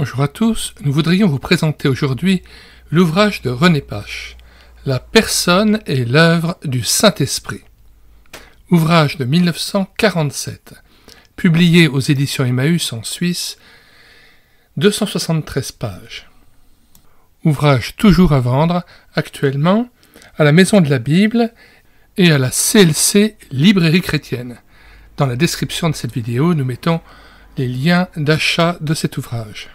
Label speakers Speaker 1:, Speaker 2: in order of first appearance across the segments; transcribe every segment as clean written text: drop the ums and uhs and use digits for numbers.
Speaker 1: Bonjour à tous, nous voudrions vous présenter aujourd'hui l'ouvrage de René Pache, La personne et l'œuvre du Saint-Esprit. Ouvrage de 1947, publié aux éditions Emmaüs en Suisse, 273 pages. Ouvrage toujours à vendre actuellement à la Maison de la Bible et à la CLC Librairie Chrétienne. Dans la description de cette vidéo, nous mettons les liens d'achat de cet ouvrage.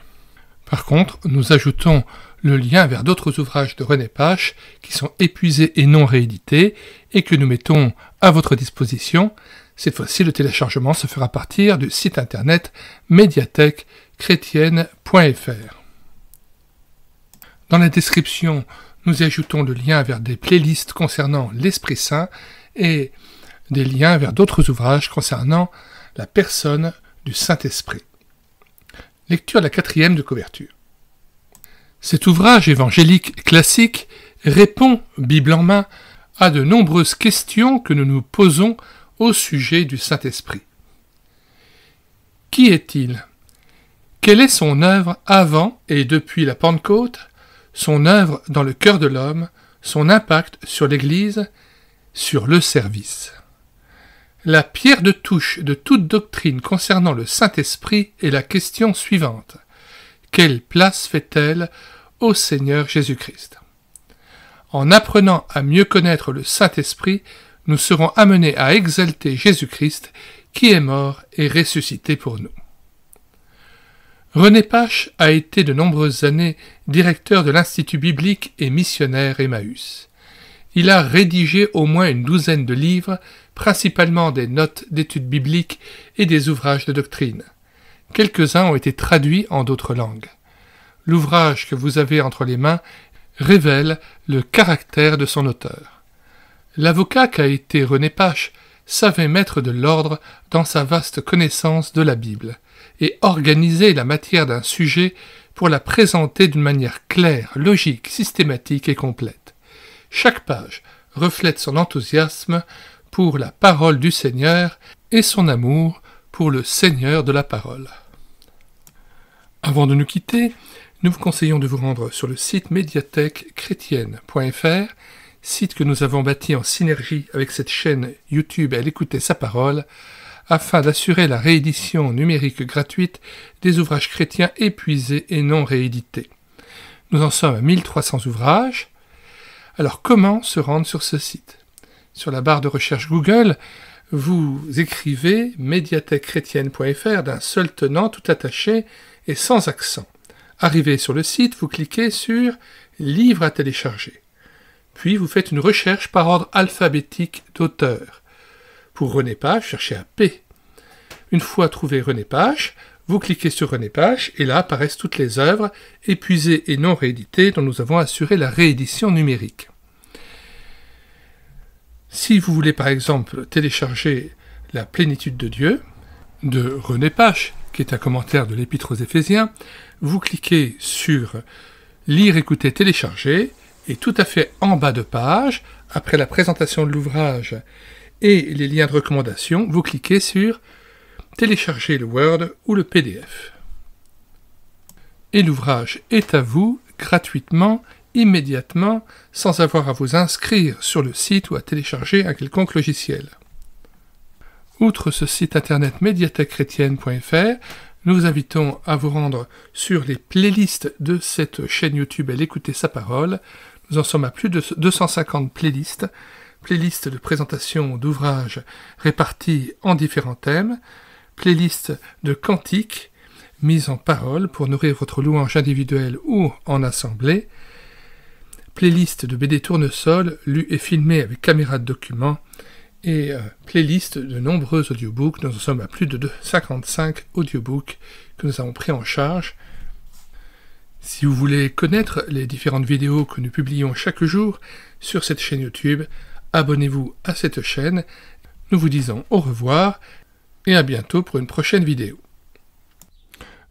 Speaker 1: Par contre, nous ajoutons le lien vers d'autres ouvrages de René Pache qui sont épuisés et non réédités et que nous mettons à votre disposition. Cette fois-ci, le téléchargement se fera à partir du site internet médiathèquechrétienne.fr. Dans la description, nous y ajoutons le lien vers des playlists concernant l'Esprit Saint et des liens vers d'autres ouvrages concernant la personne du Saint-Esprit. Lecture de la 4e de couverture. Cet ouvrage évangélique classique répond, Bible en main, à de nombreuses questions que nous nous posons au sujet du Saint-Esprit. Qui est-il? Quelle est son œuvre avant et depuis la Pentecôte, son œuvre dans le cœur de l'homme, son impact sur l'Église, sur le service? La pierre de touche de toute doctrine concernant le Saint-Esprit est la question suivante. Quelle place fait-elle au Seigneur Jésus-Christ? En apprenant à mieux connaître le Saint-Esprit, nous serons amenés à exalter Jésus-Christ qui est mort et ressuscité pour nous. René Pache a été de nombreuses années directeur de l'Institut biblique et missionnaire Emmaüs. Il a rédigé au moins une douzaine de livres, principalement des notes d'études bibliques et des ouvrages de doctrine. Quelques-uns ont été traduits en d'autres langues. L'ouvrage que vous avez entre les mains révèle le caractère de son auteur. L'avocat qu'a été René Pache savait mettre de l'ordre dans sa vaste connaissance de la Bible et organiser la matière d'un sujet pour la présenter d'une manière claire, logique, systématique et complète. Chaque page reflète son enthousiasme pour la parole du Seigneur et son amour pour le Seigneur de la parole. Avant de nous quitter, nous vous conseillons de vous rendre sur le site médiathèquechrétienne.fr, site que nous avons bâti en synergie avec cette chaîne YouTube Elle écoutait sa parole, afin d'assurer la réédition numérique gratuite des ouvrages chrétiens épuisés et non réédités. Nous en sommes à 1300 ouvrages. Alors comment se rendre sur ce site? Sur la barre de recherche Google, vous écrivez médiathèquechrétienne.fr d'un seul tenant tout attaché et sans accent. Arrivé sur le site, vous cliquez sur « Livre à télécharger ». Puis vous faites une recherche par ordre alphabétique d'auteur. Pour René Pache, cherchez à P. Une fois trouvé René Pache, vous cliquez sur René Pache et là apparaissent toutes les œuvres épuisées et non rééditées dont nous avons assuré la réédition numérique. Si vous voulez par exemple télécharger La plénitude de Dieu de René Pache, qui est un commentaire de l'Épître aux Éphésiens, vous cliquez sur Lire, écouter, télécharger et tout à fait en bas de page, après la présentation de l'ouvrage et les liens de recommandation, vous cliquez sur Télécharger le Word ou le PDF. Et l'ouvrage est à vous, gratuitement, immédiatement, sans avoir à vous inscrire sur le site ou à télécharger un quelconque logiciel. Outre ce site internet médiathèquechrétienne.fr, nous vous invitons à vous rendre sur les playlists de cette chaîne YouTube Elle écoutait sa parole. Nous en sommes à plus de 250 playlists de présentation d'ouvrages répartis en différents thèmes, playlists de cantiques mises en parole pour nourrir votre louange individuelle ou en assemblée, playlist de BD tournesol lus et filmés avec caméra de document et playlist de nombreux audiobooks. Nous en sommes à plus de 55 audiobooks que nous avons pris en charge. Si vous voulez connaître les différentes vidéos que nous publions chaque jour sur cette chaîne YouTube, abonnez-vous à cette chaîne. Nous vous disons au revoir et à bientôt pour une prochaine vidéo.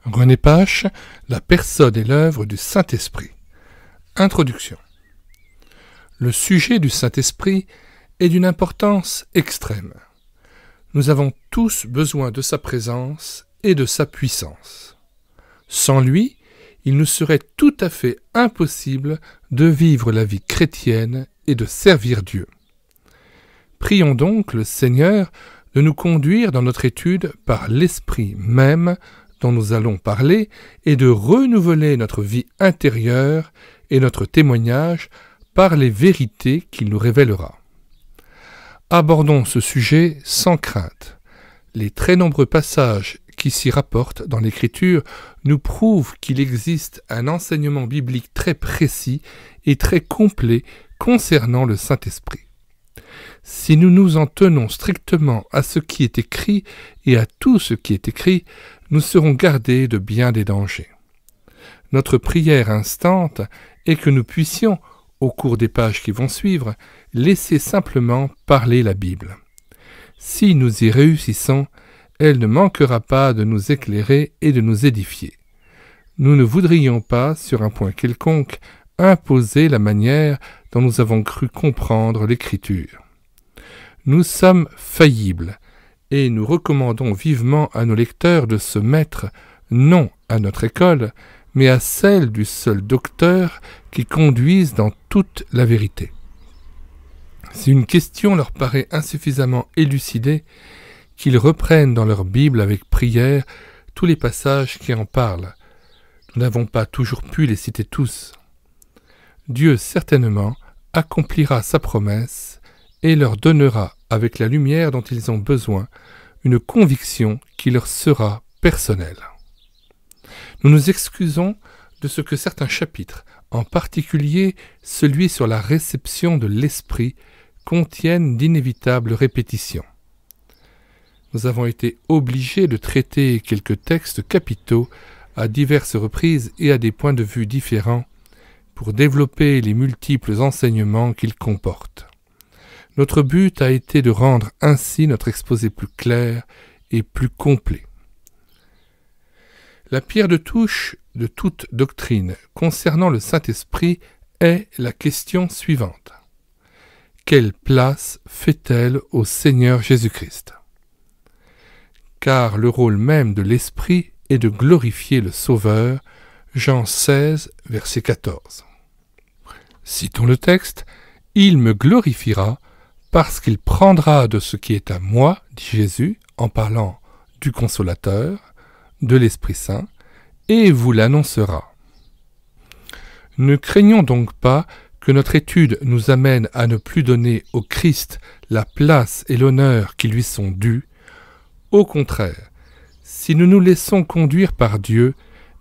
Speaker 1: René Pache, La personne et l'œuvre du Saint-Esprit. Introduction. Le sujet du Saint-Esprit est d'une importance extrême. Nous avons tous besoin de sa présence et de sa puissance. Sans lui, il nous serait tout à fait impossible de vivre la vie chrétienne et de servir Dieu. Prions donc le Seigneur de nous conduire dans notre étude par l'Esprit même dont nous allons parler et de renouveler notre vie intérieure et notre témoignage par les vérités qu'il nous révélera. Abordons ce sujet sans crainte. Les très nombreux passages qui s'y rapportent dans l'Écriture nous prouvent qu'il existe un enseignement biblique très précis et très complet concernant le Saint-Esprit. Si nous nous en tenons strictement à ce qui est écrit et à tout ce qui est écrit, nous serons gardés de bien des dangers. Notre prière instante est que nous puissions, au cours des pages qui vont suivre, laisser simplement parler la Bible. Si nous y réussissons, elle ne manquera pas de nous éclairer et de nous édifier. Nous ne voudrions pas, sur un point quelconque, imposer la manière dont nous avons cru comprendre l'Écriture. Nous sommes faillibles, et nous recommandons vivement à nos lecteurs de se mettre, non à notre école, mais à celle du seul docteur qui conduise dans toute la vérité. Si une question leur paraît insuffisamment élucidée, qu'ils reprennent dans leur Bible avec prière tous les passages qui en parlent. Nous n'avons pas toujours pu les citer tous. Dieu certainement accomplira sa promesse et leur donnera, avec la lumière dont ils ont besoin, une conviction qui leur sera personnelle. Nous nous excusons de ce que certains chapitres, en particulier celui sur la réception de l'Esprit, contiennent d'inévitables répétitions. Nous avons été obligés de traiter quelques textes capitaux à diverses reprises et à des points de vue différents pour développer les multiples enseignements qu'ils comportent. Notre but a été de rendre ainsi notre exposé plus clair et plus complet. La pierre de touche de toute doctrine concernant le Saint-Esprit est la question suivante. Quelle place fait-elle au Seigneur Jésus-Christ ? Car le rôle même de l'Esprit est de glorifier le Sauveur, Jean 16, verset 14. Citons le texte, « Il me glorifiera parce qu'il prendra de ce qui est à moi, dit Jésus, en parlant du Consolateur, de l'Esprit Saint, et vous l'annoncera. » Ne craignons donc pas que notre étude nous amène à ne plus donner au Christ la place et l'honneur qui lui sont dus. Au contraire, si nous nous laissons conduire par Dieu,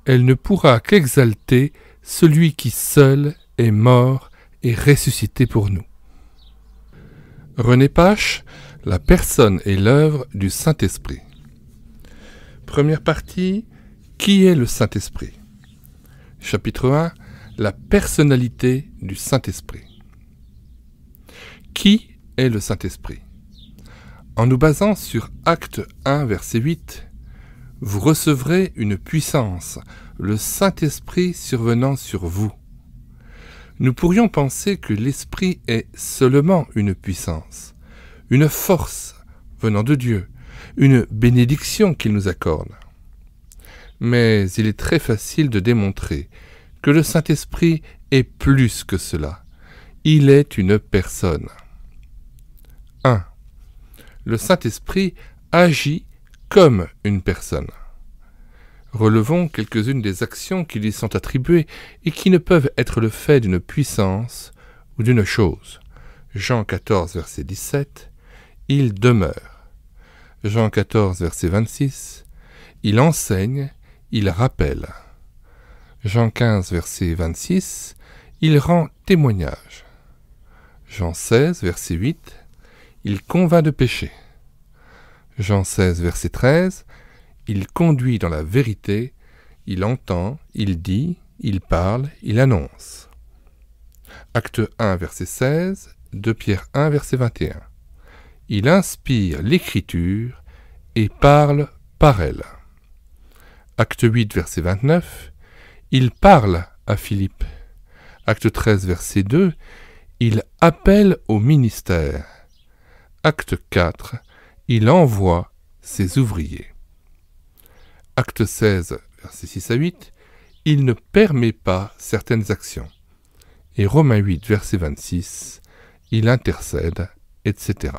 Speaker 1: elle ne pourra qu'exalter celui qui seul est mort et ressuscité pour nous. René Pache, la personne et l'œuvre du Saint-Esprit. Première partie, qui est le Saint-Esprit ? Chapitre 1, la personnalité du Saint-Esprit. Qui est le Saint-Esprit ? En nous basant sur Acte 1, verset 8, « Vous recevrez une puissance, le Saint-Esprit survenant sur vous. » Nous pourrions penser que l'Esprit est seulement une puissance, une force venant de Dieu, une bénédiction qu'il nous accorde. Mais il est très facile de démontrer que le Saint-Esprit est plus que cela. Il est une personne. 1. Le Saint-Esprit agit comme une personne. Relevons quelques-unes des actions qui lui sont attribuées et qui ne peuvent être le fait d'une puissance ou d'une chose. Jean 14, verset 17, « Il demeure ». Jean 14, verset 26, « Il enseigne, il rappelle ». Jean 15, verset 26, « Il rend témoignage ». Jean 16, verset 8, « Il convainc de péché ». Jean 16, verset 13, « Il conduit dans la vérité, il entend, il dit, il parle, il annonce ». Acte 1, verset 16, 2 Pierre 1, verset 21. « Il inspire l'Écriture et parle par elle ». Acte 8, verset 29, « Il parle à Philippe ». Acte 13, verset 2, « Il appelle au ministère ». Acte 4, « Il envoie ses ouvriers ». Acte 16, versets 6 à 8,
Speaker 2: il ne permet pas certaines actions. Et Romains 8, verset 26, il intercède, etc.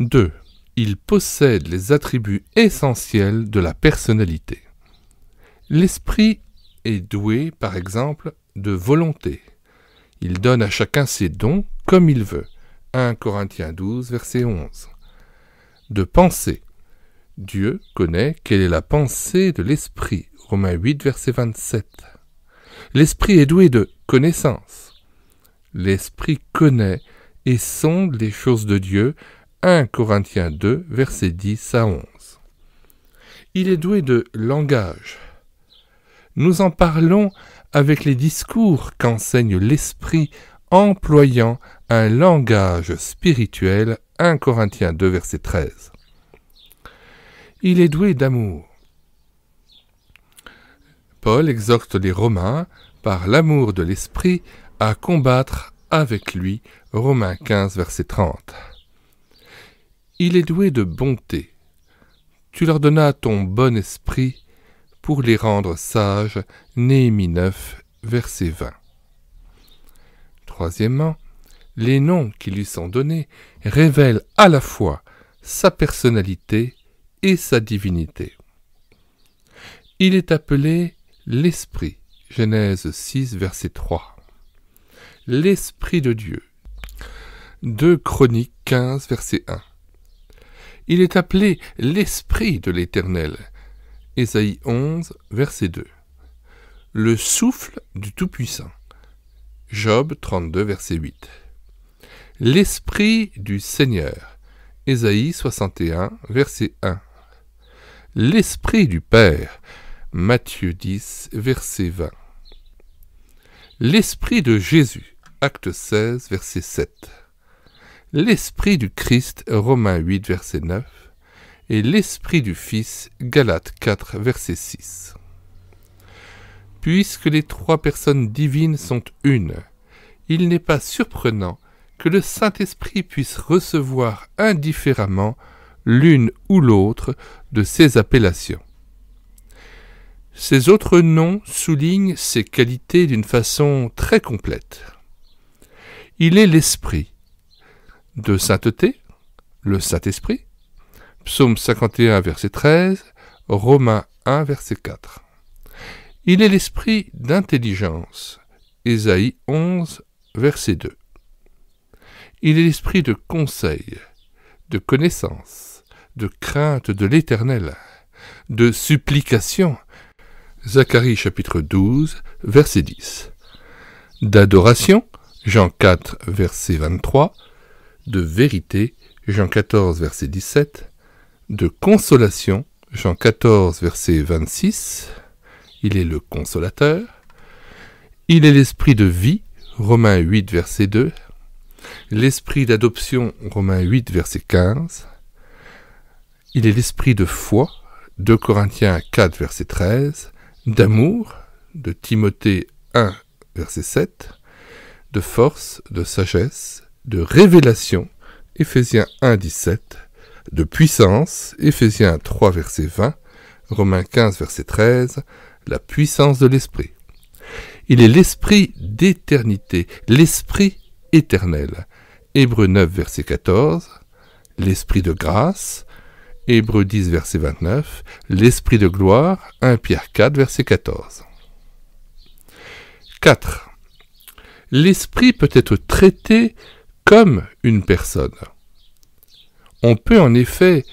Speaker 2: 2. Il possède les attributs essentiels de la personnalité. L'esprit est doué, par exemple, de volonté. Il donne à chacun ses dons comme il veut. 1 Corinthiens 12, verset 11. De pensée. Dieu connaît quelle est la pensée de l'esprit. Romains 8, verset 27. L'esprit est doué de connaissance. L'esprit connaît et sonde les choses de Dieu. 1 Corinthiens 2, versets 10 à 11. Il est doué de langage. Nous en parlons avec les discours qu'enseigne l'Esprit employant un langage spirituel. 1 Corinthiens 2, verset 13. Il est doué d'amour. Paul exhorte les Romains, par l'amour de l'Esprit, à combattre avec lui. Romains 15, verset 30. Il est doué de bonté. Tu leur donnas ton bon esprit pour les rendre sages. Néhémie 9, verset 20. Troisièmement, les noms qui lui sont donnés révèlent à la fois sa personnalité et sa divinité. Il est appelé l'Esprit. Genèse 6, verset 3. L'Esprit de Dieu. 2 Chroniques 15, verset 1. Il est appelé l'Esprit de l'Éternel. Ésaïe 11, verset 2. Le souffle du Tout-Puissant. Job 32, verset 8. L'Esprit du Seigneur. Ésaïe 61, verset 1. L'Esprit du Père. Matthieu 10, verset 20. L'Esprit de Jésus. Acte 16, verset 7. L'Esprit du Christ, Romains 8, verset 9, et l'Esprit du Fils, Galates 4, verset 6. Puisque les trois personnes divines sont une, il n'est pas surprenant que le Saint-Esprit puisse recevoir indifféremment l'une ou l'autre de ces appellations. Ces autres noms soulignent ces qualités d'une façon très complète. Il est l'Esprit de sainteté, le Saint-Esprit, Psaume 51, verset 13, Romains 1, verset 4. Il est l'Esprit d'intelligence, Ésaïe 11, verset 2. Il est l'Esprit de conseil, de connaissance, de crainte de l'Éternel, de supplication, Zacharie chapitre 12, verset 10. D'adoration, Jean 4, verset 23, de vérité, Jean 14, verset 17, de consolation, Jean 14, verset 26, il est le consolateur, il est l'esprit de vie, Romains 8, verset 2, l'esprit d'adoption, Romains 8, verset 15, il est l'esprit de foi, 2 Corinthiens 4, verset 13, d'amour, de Timothée 1, verset 7, de force, de sagesse, de révélation, Éphésiens 1, 17, de puissance, Éphésiens 3, verset 20, Romains 15, verset 13, la puissance de l'esprit. Il est l'esprit d'éternité, l'esprit éternel, Hébreux 9, verset 14, l'esprit de grâce, Hébreux 10, verset 29, l'esprit de gloire, 1 Pierre 4, verset 14. 4. L'esprit peut être traité comme une personne. On peut en effet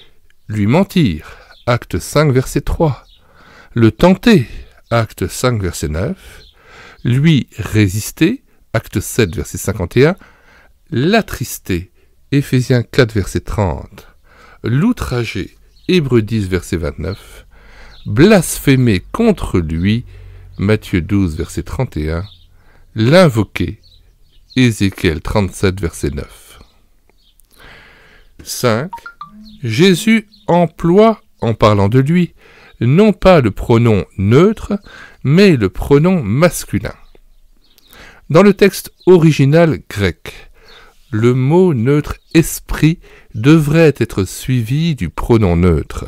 Speaker 2: lui mentir, acte 5, verset 3, le tenter, acte 5, verset 9, lui résister, acte 7, verset 51, l'attrister, Éphésiens 4, verset 30, l'outrager, Hébreux 10, verset 29, blasphémer contre lui, Matthieu 12, verset 31, l'invoquer, Ézéchiel 37, verset 9. 5. Jésus emploie, en parlant de lui, non pas le pronom neutre, mais le pronom masculin. Dans le texte original grec, le mot neutre « esprit » devrait être suivi du pronom neutre.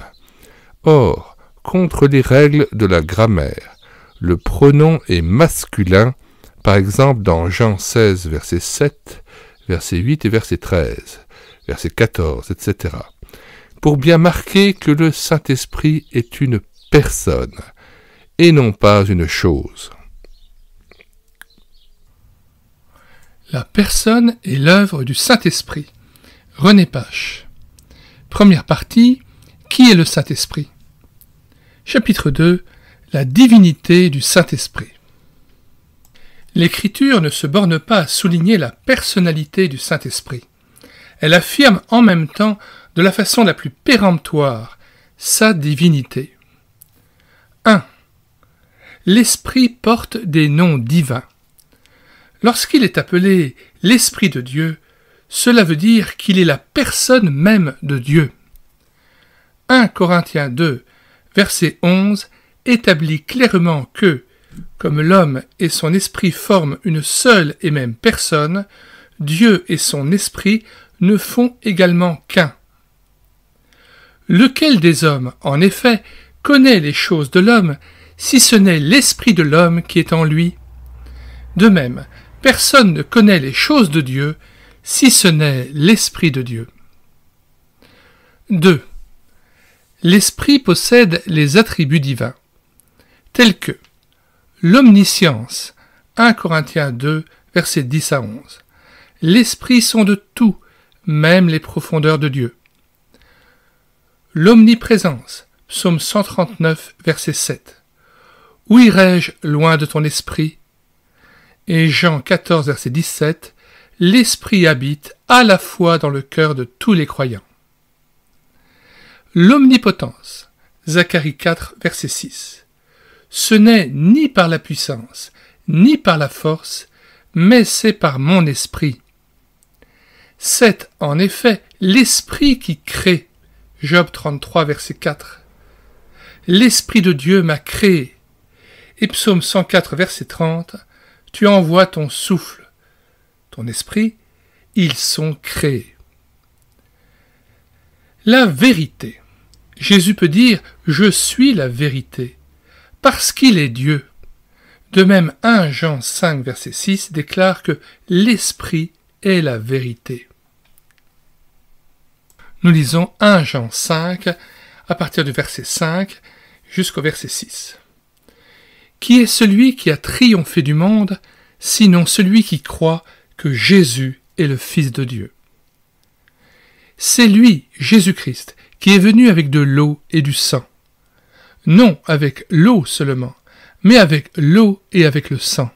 Speaker 2: Or, contre les règles de la grammaire. Le pronom est masculin, par exemple dans Jean 16, verset 7, verset 8 et verset 13, verset 14, etc., pour bien marquer que le Saint-Esprit est une personne et non pas une chose.
Speaker 1: La personne est l'œuvre du Saint-Esprit. René Pache. Première partie, qui est le Saint-Esprit? Chapitre 2, la divinité du Saint-Esprit. L'Écriture ne se borne pas à souligner la personnalité du Saint-Esprit. Elle affirme en même temps, de la façon la plus péremptoire, sa divinité. 1. L'Esprit porte des noms divins. Lorsqu'il est appelé l'Esprit de Dieu, cela veut dire qu'il est la personne même de Dieu. 1 Corinthiens 2, verset 11, établit clairement que, comme l'homme et son esprit forment une seule et même personne, Dieu et son esprit ne font également qu'un. Lequel des hommes, en effet, connaît les choses de l'homme, si ce n'est l'esprit de l'homme qui est en lui? De même, personne ne connaît les choses de Dieu, si ce n'est l'Esprit de Dieu. 2. L'Esprit possède les attributs divins, tels que l'omniscience, 1 Corinthiens 2, versets 10 à 11. L'Esprit sonde tout, même les profondeurs de Dieu. L'omniprésence, psaume 139, verset 7. Où irai-je loin de ton esprit? Et Jean 14, verset 17, l'Esprit habite à la fois dans le cœur de tous les croyants. L'omnipotence, Zacharie 4, verset 6. Ce n'est ni par la puissance, ni par la force, mais c'est par mon esprit. C'est en effet l'Esprit qui crée, Job 33, verset 4. L'Esprit de Dieu m'a créé. Et psaume 104, verset 30, tu envoies ton souffle, ton esprit, ils sont créés. La vérité. Jésus peut dire « Je suis la vérité » parce qu'il est Dieu. De même, 1 Jean 5, verset 6 déclare que l'Esprit est la vérité. Nous lisons 1 Jean 5 à partir du verset 5 jusqu'au verset 6. Qui est celui qui a triomphé du monde, sinon celui qui croit que Jésus est le Fils de Dieu? C'est lui, Jésus-Christ, qui est venu avec de l'eau et du sang. Non avec l'eau seulement, mais avec l'eau et avec le sang.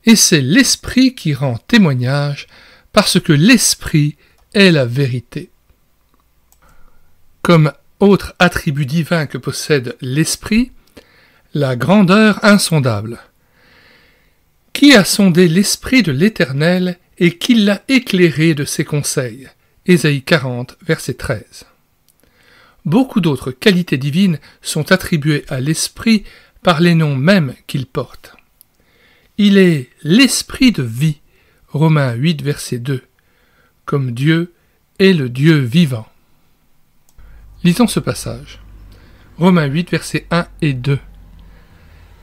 Speaker 1: Et c'est l'Esprit qui rend témoignage, parce que l'Esprit est la vérité. Comme autre attribut divin que possède l'Esprit, la grandeur insondable. Qui a sondé l'Esprit de l'Éternel et qui l'a éclairé de ses conseils? Ésaïe 40, verset 13. Beaucoup d'autres qualités divines sont attribuées à l'Esprit par les noms mêmes qu'il porte. Il est l'Esprit de vie, Romains 8, verset 2, comme Dieu est le Dieu vivant. Lisons ce passage. Romains 8, versets 1 et 2.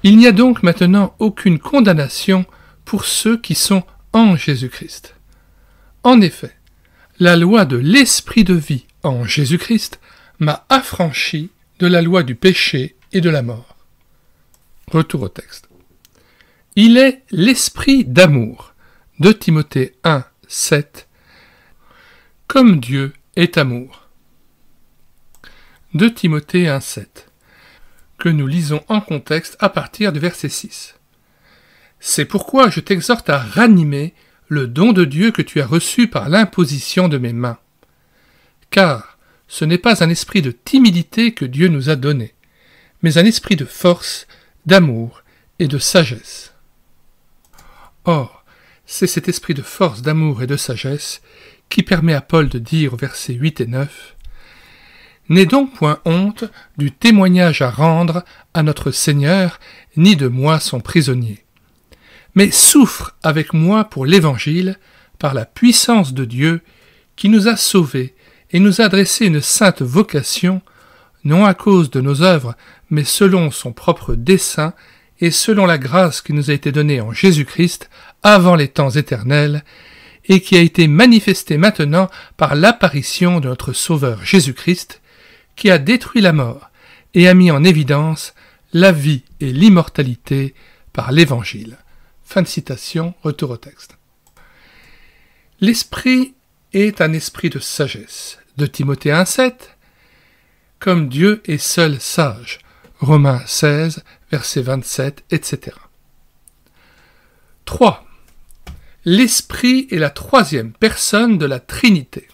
Speaker 1: Il n'y a donc maintenant aucune condamnation pour ceux qui sont en Jésus-Christ. En effet, la loi de l'Esprit de vie en Jésus-Christ m'a affranchi de la loi du péché et de la mort. Retour au texte. Il est l'Esprit d'amour. 2 Timothée 1, 7. Comme Dieu est amour. 2 Timothée 1, 7. Que nous lisons en contexte à partir du verset 6. C'est pourquoi je t'exhorte à ranimer le don de Dieu que tu as reçu par l'imposition de mes mains. Car ce n'est pas un esprit de timidité que Dieu nous a donné, mais un esprit de force, d'amour et de sagesse. Or, c'est cet esprit de force, d'amour et de sagesse qui permet à Paul de dire au verset 8 et 9 « N'aie donc point honte du témoignage à rendre à notre Seigneur, ni de moi son prisonnier. Mais souffre avec moi pour l'Évangile, par la puissance de Dieu, qui nous a sauvés et nous a adressé une sainte vocation, non à cause de nos œuvres, mais selon son propre dessein et selon la grâce qui nous a été donnée en Jésus-Christ avant les temps éternels, et qui a été manifestée maintenant par l'apparition de notre Sauveur Jésus-Christ, qui a détruit la mort et a mis en évidence la vie et l'immortalité par l'Évangile. Fin de citation, retour au texte. L'Esprit est un esprit de sagesse. De Timothée 1,7, comme Dieu est seul sage. Romains 16, verset 27, etc. 3. L'Esprit est la troisième personne de la Trinité.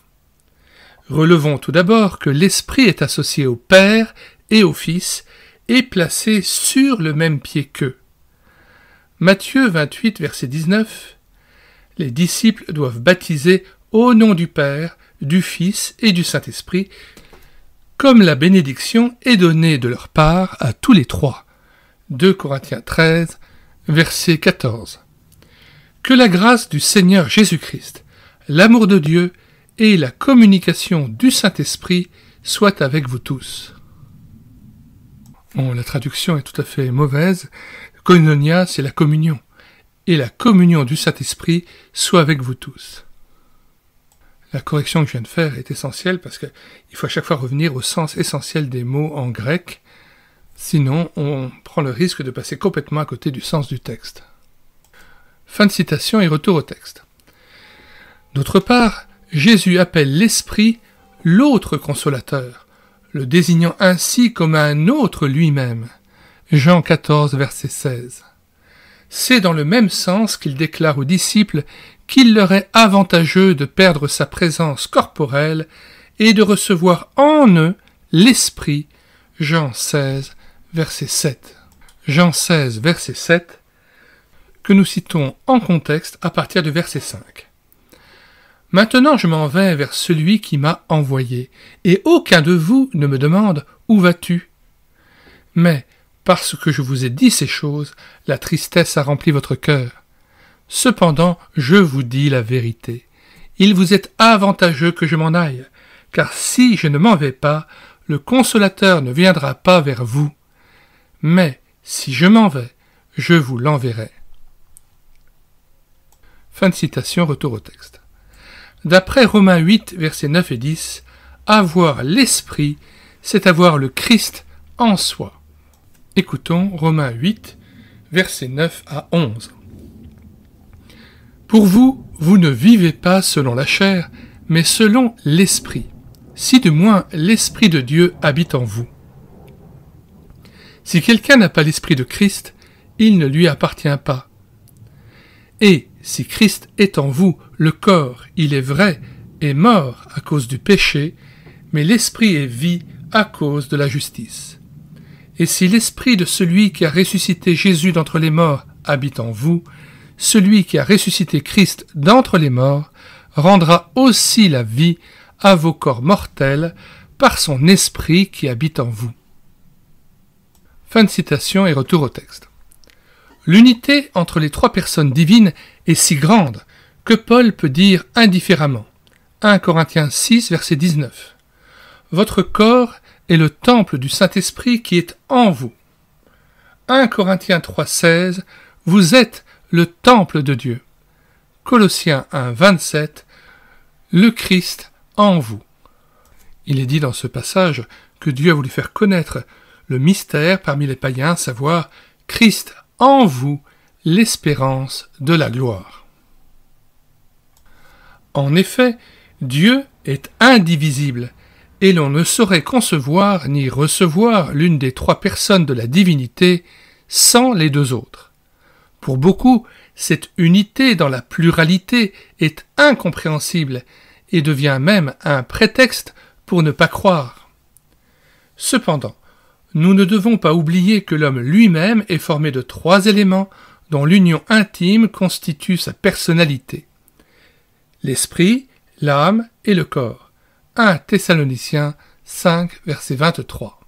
Speaker 1: Relevons tout d'abord que l'Esprit est associé au Père et au Fils et placé sur le même pied qu'eux. Matthieu 28, verset 19. Les disciples doivent baptiser au nom du Père, du Fils et du Saint-Esprit, comme la bénédiction est donnée de leur part à tous les trois. 2 Corinthiens 13, verset 14. Que la grâce du Seigneur Jésus-Christ, l'amour de Dieu et la communication du Saint-Esprit soient avec vous tous. Bon, la traduction est tout à fait mauvaise. Koinonia, c'est la communion. Et la communion du Saint-Esprit soit avec vous tous. La correction que je viens de faire est essentielle parce qu'il faut à chaque fois revenir au sens essentiel des mots en grec. Sinon, on prend le risque de passer complètement à côté du sens du texte. Fin de citation et retour au texte. D'autre part, Jésus appelle l'Esprit l'autre consolateur, le désignant ainsi comme un autre lui-même. Jean 14, verset 16. C'est dans le même sens qu'il déclare aux disciples qu'il leur est avantageux de perdre sa présence corporelle et de recevoir en eux l'Esprit. Jean 16, verset 7. Jean 16, verset 7, que nous citons en contexte à partir du verset 5. Maintenant je m'en vais vers celui qui m'a envoyé, et aucun de vous ne me demande « Où vas-tu » Mais, parce que je vous ai dit ces choses, la tristesse a rempli votre cœur. Cependant, je vous dis la vérité. Il vous est avantageux que je m'en aille, car si je ne m'en vais pas, le Consolateur ne viendra pas vers vous. Mais, si je m'en vais, je vous l'enverrai. Fin de citation, retour au texte. D'après Romains 8, versets 9 et 10, avoir l'Esprit, c'est avoir le Christ en soi. Écoutons Romains 8, versets 9 à 11. Pour vous, vous ne vivez pas selon la chair, mais selon l'Esprit, si du moins l'Esprit de Dieu habite en vous. Si quelqu'un n'a pas l'Esprit de Christ, il ne lui appartient pas. Et si Christ est en vous, le corps, il est vrai, est mort à cause du péché, mais l'Esprit est vie à cause de la justice. Et si l'Esprit de celui qui a ressuscité Jésus d'entre les morts habite en vous, celui qui a ressuscité Christ d'entre les morts rendra aussi la vie à vos corps mortels par son Esprit qui habite en vous. Fin de citation et retour au texte. L'unité entre les trois personnes divines est si grande que Paul peut dire indifféremment. 1 Corinthiens 6, verset 19. Votre corps est le temple du Saint-Esprit qui est en vous. 1 Corinthiens 3, 16. Vous êtes le temple de Dieu. Colossiens 1, 27. Le Christ en vous. Il est dit dans ce passage que Dieu a voulu faire connaître le mystère parmi les païens, à savoir Christ en vous, l'espérance de la gloire. En effet, Dieu est indivisible, et l'on ne saurait concevoir ni recevoir l'une des trois personnes de la divinité sans les deux autres. Pour beaucoup, cette unité dans la pluralité est incompréhensible et devient même un prétexte pour ne pas croire. Cependant, nous ne devons pas oublier que l'homme lui-même est formé de trois éléments dont l'union intime constitue sa personnalité. L'esprit, l'âme et le corps. 1 Thessaloniciens 5, verset 23.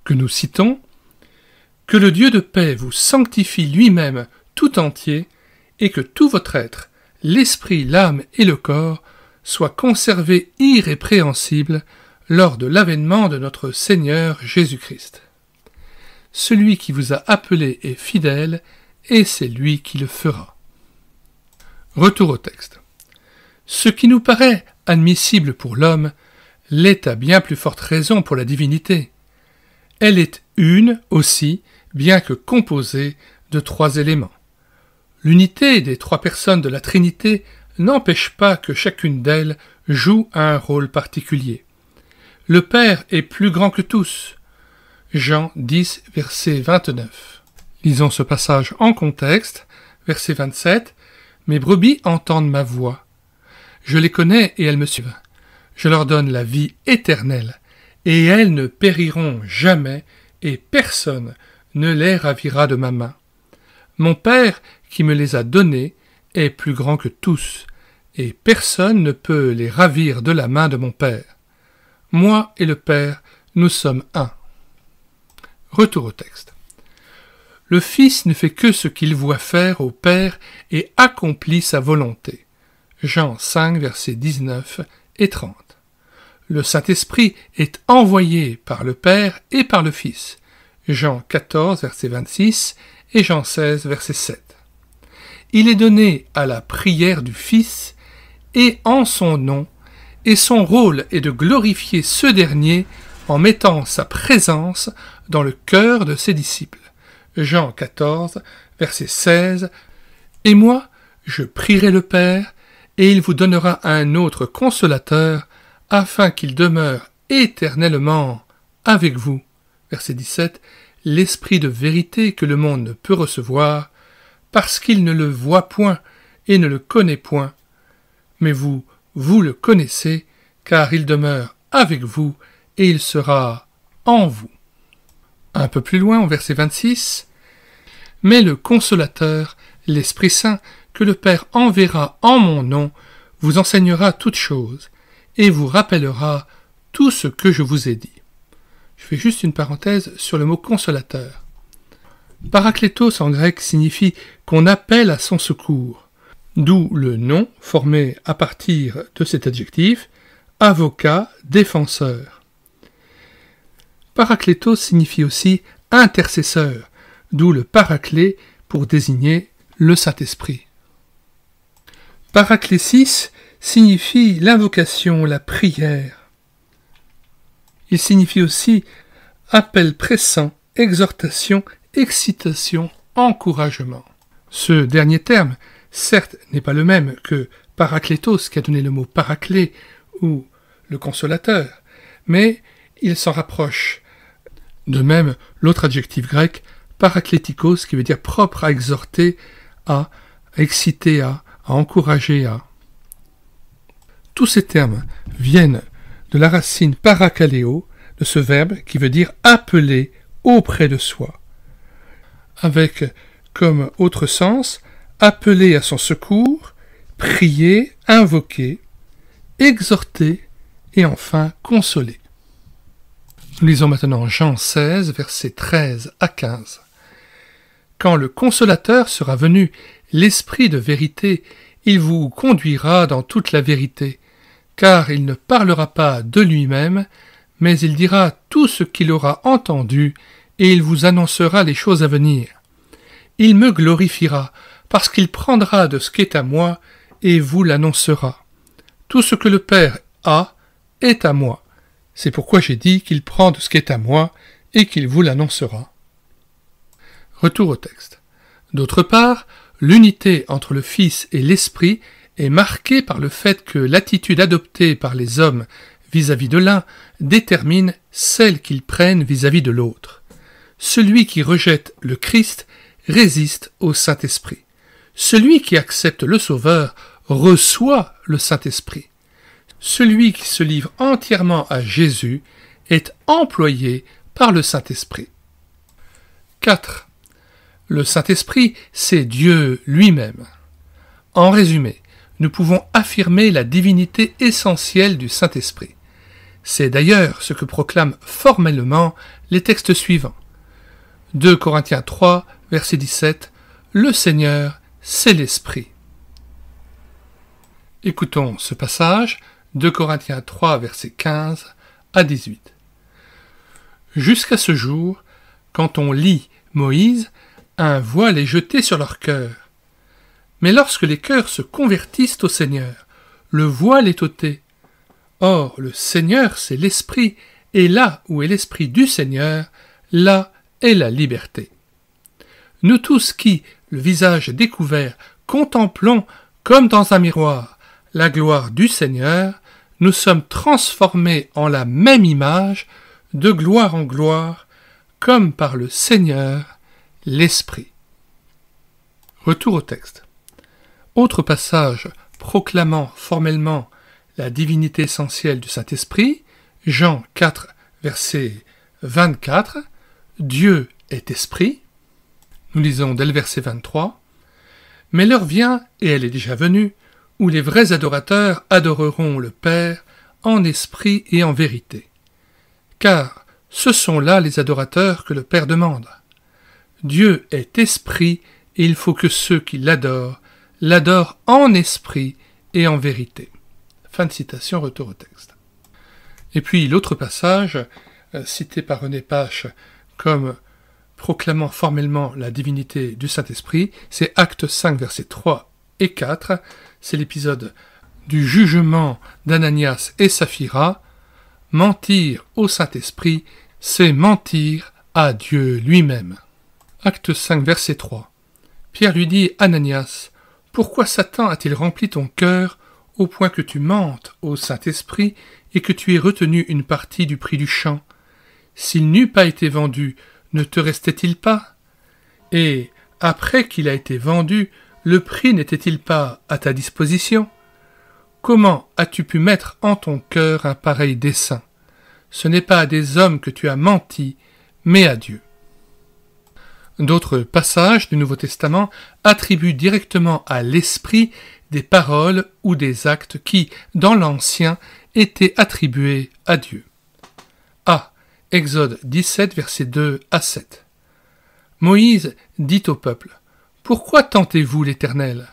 Speaker 1: Que nous citons « Que le Dieu de paix vous sanctifie lui-même tout entier, et que tout votre être, l'esprit, l'âme et le corps, soient conservés irrépréhensibles lors de l'avènement de notre Seigneur Jésus-Christ. Celui qui vous a appelé est fidèle, et c'est lui qui le fera. Retour au texte. Ce qui nous paraît admissible pour l'homme l'est à bien plus forte raison pour la divinité. Elle est une aussi, bien que composée de 3 éléments. L'unité des 3 personnes de la Trinité n'empêche pas que chacune d'elles joue un rôle particulier. Le Père est plus grand que tous. Jean 10, verset 29. Lisons ce passage en contexte, verset 27. « Mes brebis entendent ma voix. Je les connais et elles me suivent. Je leur donne la vie éternelle, et elles ne périront jamais, et personne ne les ravira de ma main. Mon Père, qui me les a donnés, est plus grand que tous, et personne ne peut les ravir de la main de mon Père. Moi et le Père, nous sommes un. » Retour au texte. Le Fils ne fait que ce qu'il voit faire au Père et accomplit sa volonté. Jean 5, versets 19 et 30. Le Saint-Esprit est envoyé par le Père et par le Fils. Jean 14, verset 26 et Jean 16, verset 7. Il est donné à la prière du Fils et en son nom, et son rôle est de glorifier ce dernier en mettant sa présence dans le cœur de ses disciples. Jean 14, verset 16. « Et moi, je prierai le Père, et il vous donnera un autre consolateur, afin qu'il demeure éternellement avec vous. » Verset 17. « L'Esprit de vérité que le monde ne peut recevoir, parce qu'il ne le voit point et ne le connaît point. Mais vous, vous le connaissez, car il demeure avec vous, et il sera en vous. » Un peu plus loin, au verset 26, « Mais le Consolateur, l'Esprit Saint, que le Père enverra en mon nom, vous enseignera toutes choses, et vous rappellera tout ce que je vous ai dit. » Je fais juste une parenthèse sur le mot « consolateur ». Paraklétos en grec signifie qu'on appelle à son secours, d'où le nom formé à partir de cet adjectif, avocat, défenseur. Paraklétos signifie aussi intercesseur, d'où le paraclet pour désigner le Saint-Esprit. Paraklésis signifie l'invocation, la prière. Il signifie aussi appel pressant, exhortation, excitation, encouragement. Ce dernier terme, certes, n'est pas le même que paraklétos qui a donné le mot paraclet ou le consolateur, mais il s'en rapproche. De même, l'autre adjectif grec, paraklétikos, qui veut dire propre à exhorter, à exciter, à encourager, à. Tous ces termes viennent de la racine parakaleo, de ce verbe qui veut dire appeler auprès de soi, avec comme autre sens appeler à son secours, prier, invoquer, exhorter et enfin consoler. Nous lisons maintenant Jean 16, versets 13 à 15. « Quand le Consolateur sera venu, l'Esprit de vérité, il vous conduira dans toute la vérité, car il ne parlera pas de lui-même, mais il dira tout ce qu'il aura entendu, et il vous annoncera les choses à venir. Il me glorifiera, parce qu'il prendra de ce qui est à moi, et vous l'annoncera. Tout ce que le Père a est à moi. C'est pourquoi j'ai dit qu'il prend de ce qui est à moi et qu'il vous l'annoncera. » Retour au texte. D'autre part, l'unité entre le Fils et l'Esprit est marquée par le fait que l'attitude adoptée par les hommes vis-à-vis de l'un détermine celle qu'ils prennent vis-à-vis de l'autre. Celui qui rejette le Christ résiste au Saint-Esprit. Celui qui accepte le Sauveur reçoit le Saint-Esprit. Celui qui se livre entièrement à Jésus est employé par le Saint-Esprit. 4. Le Saint-Esprit, c'est Dieu lui-même. En résumé, nous pouvons affirmer la divinité essentielle du Saint-Esprit. C'est d'ailleurs ce que proclament formellement les textes suivants. 2 Corinthiens 3, verset 17, « Le Seigneur, c'est l'Esprit. » Écoutons ce passage, 2 Corinthiens 3, verset 15, à 18. Jusqu'à ce jour, quand on lit Moïse, un voile est jeté sur leur cœur. Mais lorsque les cœurs se convertissent au Seigneur, le voile est ôté. Or, le Seigneur, c'est l'Esprit, et là où est l'Esprit du Seigneur, là est la liberté. Nous tous qui, le visage découvert, contemplons comme dans un miroir la gloire du Seigneur, nous sommes transformés en la même image, de gloire en gloire, comme par le Seigneur, l'Esprit. Retour au texte. Autre passage proclamant formellement la divinité essentielle du Saint-Esprit, Jean 4, verset 24, « Dieu est esprit ». Nous lisons dès le verset 23, « Mais l'heure vient, et elle est déjà venue, où les vrais adorateurs adoreront le Père en esprit et en vérité. Car ce sont là les adorateurs que le Père demande. Dieu est esprit, et il faut que ceux qui l'adorent en esprit et en vérité. » Fin de citation, retour au texte. Et puis l'autre passage, cité par René Pache comme proclamant formellement la divinité du Saint-Esprit, c'est Actes 5, versets 3 et 4, c'est l'épisode du jugement d'Ananias et Saphira. Mentir au Saint-Esprit, c'est mentir à Dieu lui-même. Acte 5, verset 3. Pierre lui dit, Ananias, pourquoi Satan a-t-il rempli ton cœur au point que tu mentes au Saint-Esprit et que tu aies retenu une partie du prix du champ? S'il n'eût pas été vendu, ne te restait-il pas? Et, après qu'il a été vendu, le prix n'était-il pas à ta disposition? Comment as-tu pu mettre en ton cœur un pareil dessein? Ce n'est pas à des hommes que tu as menti, mais à Dieu. D'autres passages du Nouveau Testament attribuent directement à l'Esprit des paroles ou des actes qui, dans l'Ancien, étaient attribués à Dieu. A. Exode 17, versets 2 à 7. Moïse dit au peuple, « Pourquoi tentez-vous l'Éternel »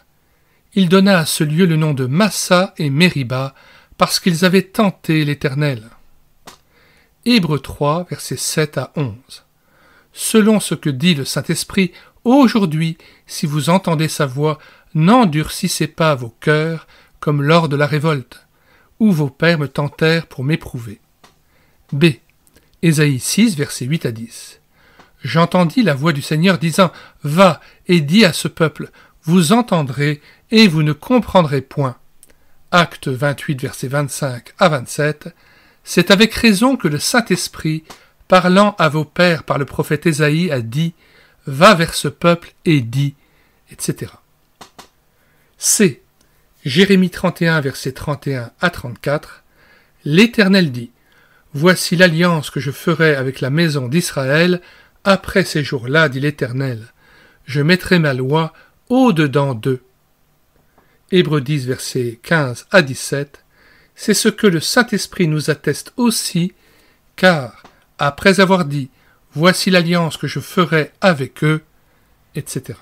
Speaker 1: Il donna à ce lieu le nom de Massa et Mériba, parce qu'ils avaient tenté l'Éternel. Hébreux 3, versets 7 à 11. Selon ce que dit le Saint-Esprit, aujourd'hui, si vous entendez sa voix, n'endurcissez pas vos cœurs comme lors de la révolte, où vos pères me tentèrent pour m'éprouver. B. Ésaïe 6, versets 8 à 10. J'entendis la voix du Seigneur disant, « Va et dis à ce peuple, vous entendrez et vous ne comprendrez point. » Acte 28, versets 25 à 27. C'est avec raison que le Saint-Esprit, parlant à vos pères par le prophète Ésaïe, a dit, « Va vers ce peuple et dis, » etc. C. Jérémie 31, versets 31 à 34. L'Éternel dit, « Voici l'alliance que je ferai avec la maison d'Israël, après ces jours-là, dit l'Éternel. Je mettrai ma loi au-dedans d'eux. » Hébreux 10, versets 15 à 17. C'est ce que le Saint-Esprit nous atteste aussi, car, après avoir dit, « Voici l'alliance que je ferai avec eux, » etc.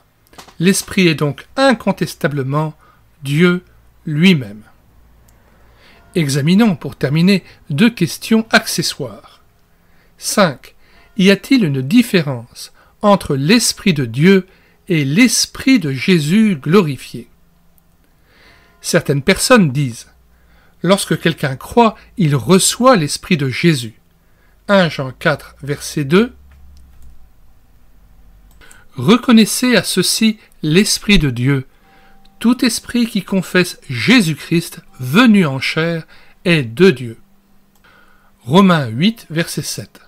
Speaker 1: L'Esprit est donc incontestablement Dieu lui-même. Examinons, pour terminer, 2 questions accessoires. 5. Y a-t-il une différence entre l'Esprit de Dieu et l'Esprit de Jésus glorifié? Certaines personnes disent, lorsque quelqu'un croit, il reçoit l'Esprit de Jésus. 1 Jean 4, verset 2. Reconnaissez à ceci l'Esprit de Dieu. Tout esprit qui confesse Jésus-Christ, venu en chair, est de Dieu. Romains 8, verset 7.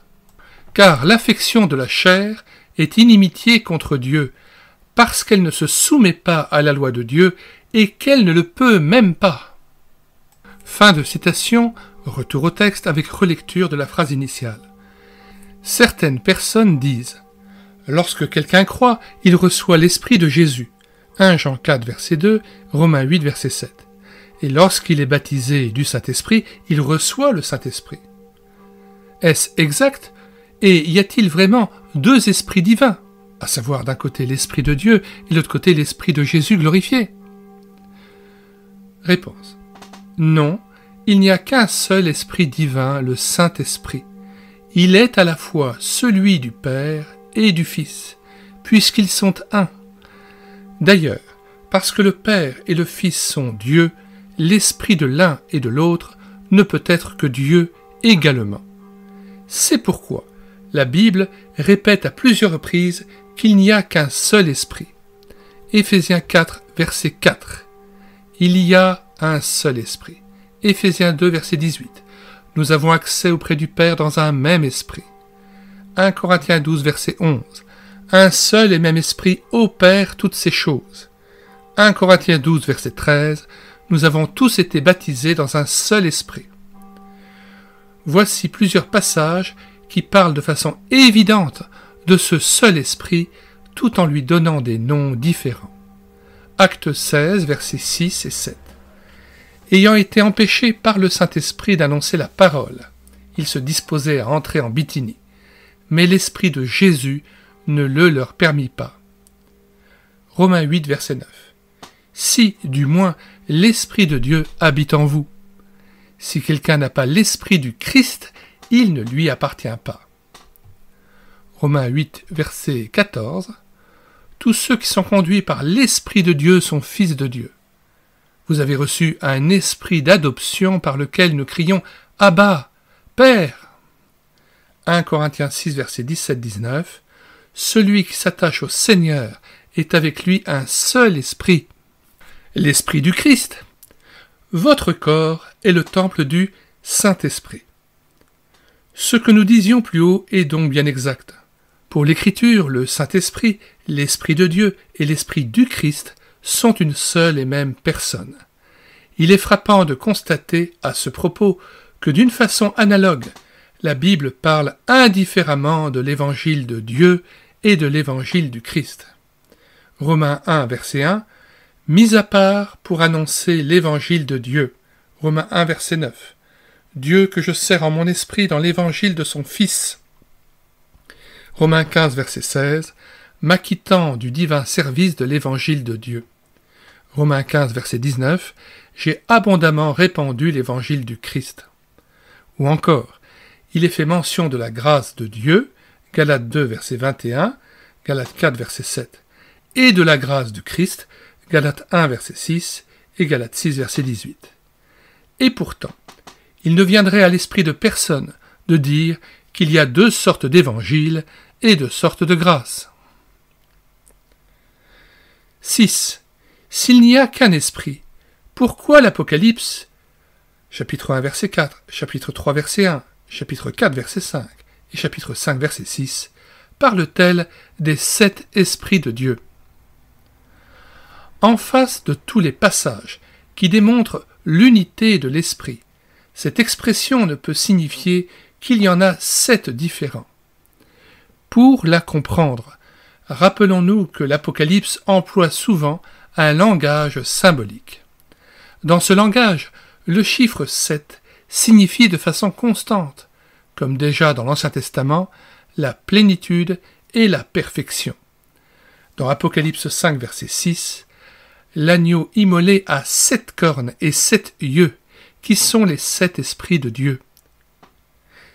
Speaker 1: Car l'affection de la chair est inimitié contre Dieu, parce qu'elle ne se soumet pas à la loi de Dieu et qu'elle ne le peut même pas. Fin de citation, retour au texte avec relecture de la phrase initiale. Certaines personnes disent, lorsque quelqu'un croit, il reçoit l'Esprit de Jésus. 1 Jean 4, verset 2, Romains 8, verset 7. Et lorsqu'il est baptisé du Saint-Esprit, il reçoit le Saint-Esprit. Est-ce exact? Et y a-t-il vraiment 2 esprits divins, à savoir d'un côté l'Esprit de Dieu et de l'autre côté l'Esprit de Jésus glorifié? Réponse. Non, Il n'y a qu'un seul esprit divin, le Saint-Esprit. Il est à la fois celui du Père et du Fils, puisqu'ils sont un. D'ailleurs, parce que le Père et le Fils sont Dieu, l'esprit de l'un et de l'autre ne peut être que Dieu également. C'est pourquoi la Bible répète à plusieurs reprises qu'il n'y a qu'un seul esprit. Éphésiens 4, verset 4. Il y a un seul esprit. Éphésiens 2, verset 18. Nous avons accès auprès du Père dans un même esprit. 1 Corinthiens 12, verset 11. Un seul et même esprit opère toutes ces choses. 1 Corinthiens 12, verset 13. Nous avons tous été baptisés dans un seul esprit. Voici plusieurs passages qui parlent de façon évidente de ce seul esprit, tout en lui donnant des noms différents. Acte 16, versets 6 et 7. Ayant été empêchés par le Saint-Esprit d'annoncer la parole, ils se disposaient à entrer en Bithynie, mais l'Esprit de Jésus ne le leur permit pas. Romains 8, verset 9. Si, du moins, l'Esprit de Dieu habite en vous. Si quelqu'un n'a pas l'Esprit du Christ, il ne lui appartient pas. Romains 8, verset 14. Tous ceux qui sont conduits par l'Esprit de Dieu sont fils de Dieu. Vous avez reçu un esprit d'adoption par lequel nous crions « Abba, Père !» 1 Corinthiens 6, verset 17-19. Celui qui s'attache au Seigneur est avec lui un seul esprit. L'Esprit du Christ. Votre corps est le temple du Saint-Esprit. Ce que nous disions plus haut est donc bien exact. Pour l'Écriture, le Saint-Esprit, l'Esprit de Dieu et l'Esprit du Christ sont une seule et même personne. Il est frappant de constater à ce propos que d'une façon analogue, la Bible parle indifféremment de l'Évangile de Dieu et de l'Évangile du Christ. Romains 1, verset 1, « Mis à part pour annoncer l'Évangile de Dieu » Romains 1, verset 9, « Dieu que je sers en mon esprit dans l'Évangile de son Fils » Romains 15, verset 16, « M'acquittant du divin service de l'Évangile de Dieu » Romains 15, verset 19, « J'ai abondamment répandu l'Évangile du Christ » Ou encore, il est fait mention de la grâce de Dieu, Galates 2, verset 21, Galates 4, verset 7, et de la grâce du Christ, Galates 1, verset 6, et Galates 6, verset 18. Et pourtant, il ne viendrait à l'esprit de personne de dire qu'il y a deux sortes d'évangiles et deux sortes de grâce. 6. S'il n'y a qu'un esprit, pourquoi l'Apocalypse, chapitre 1, verset 4, chapitre 3, verset 1, chapitre 4, verset 5 et chapitre 5, verset 6, parle-t-elle des 7 esprits de Dieu? En face de tous les passages qui démontrent l'unité de l'esprit, cette expression ne peut signifier qu'il y en a 7 différents. Pour la comprendre, rappelons-nous que l'Apocalypse emploie souvent un langage symbolique. Dans ce langage, le chiffre 7 signifie de façon constante, comme déjà dans l'Ancien Testament, la plénitude et la perfection. Dans Apocalypse 5, verset 6, l'agneau immolé a 7 cornes et 7 yeux, qui sont les 7 esprits de Dieu.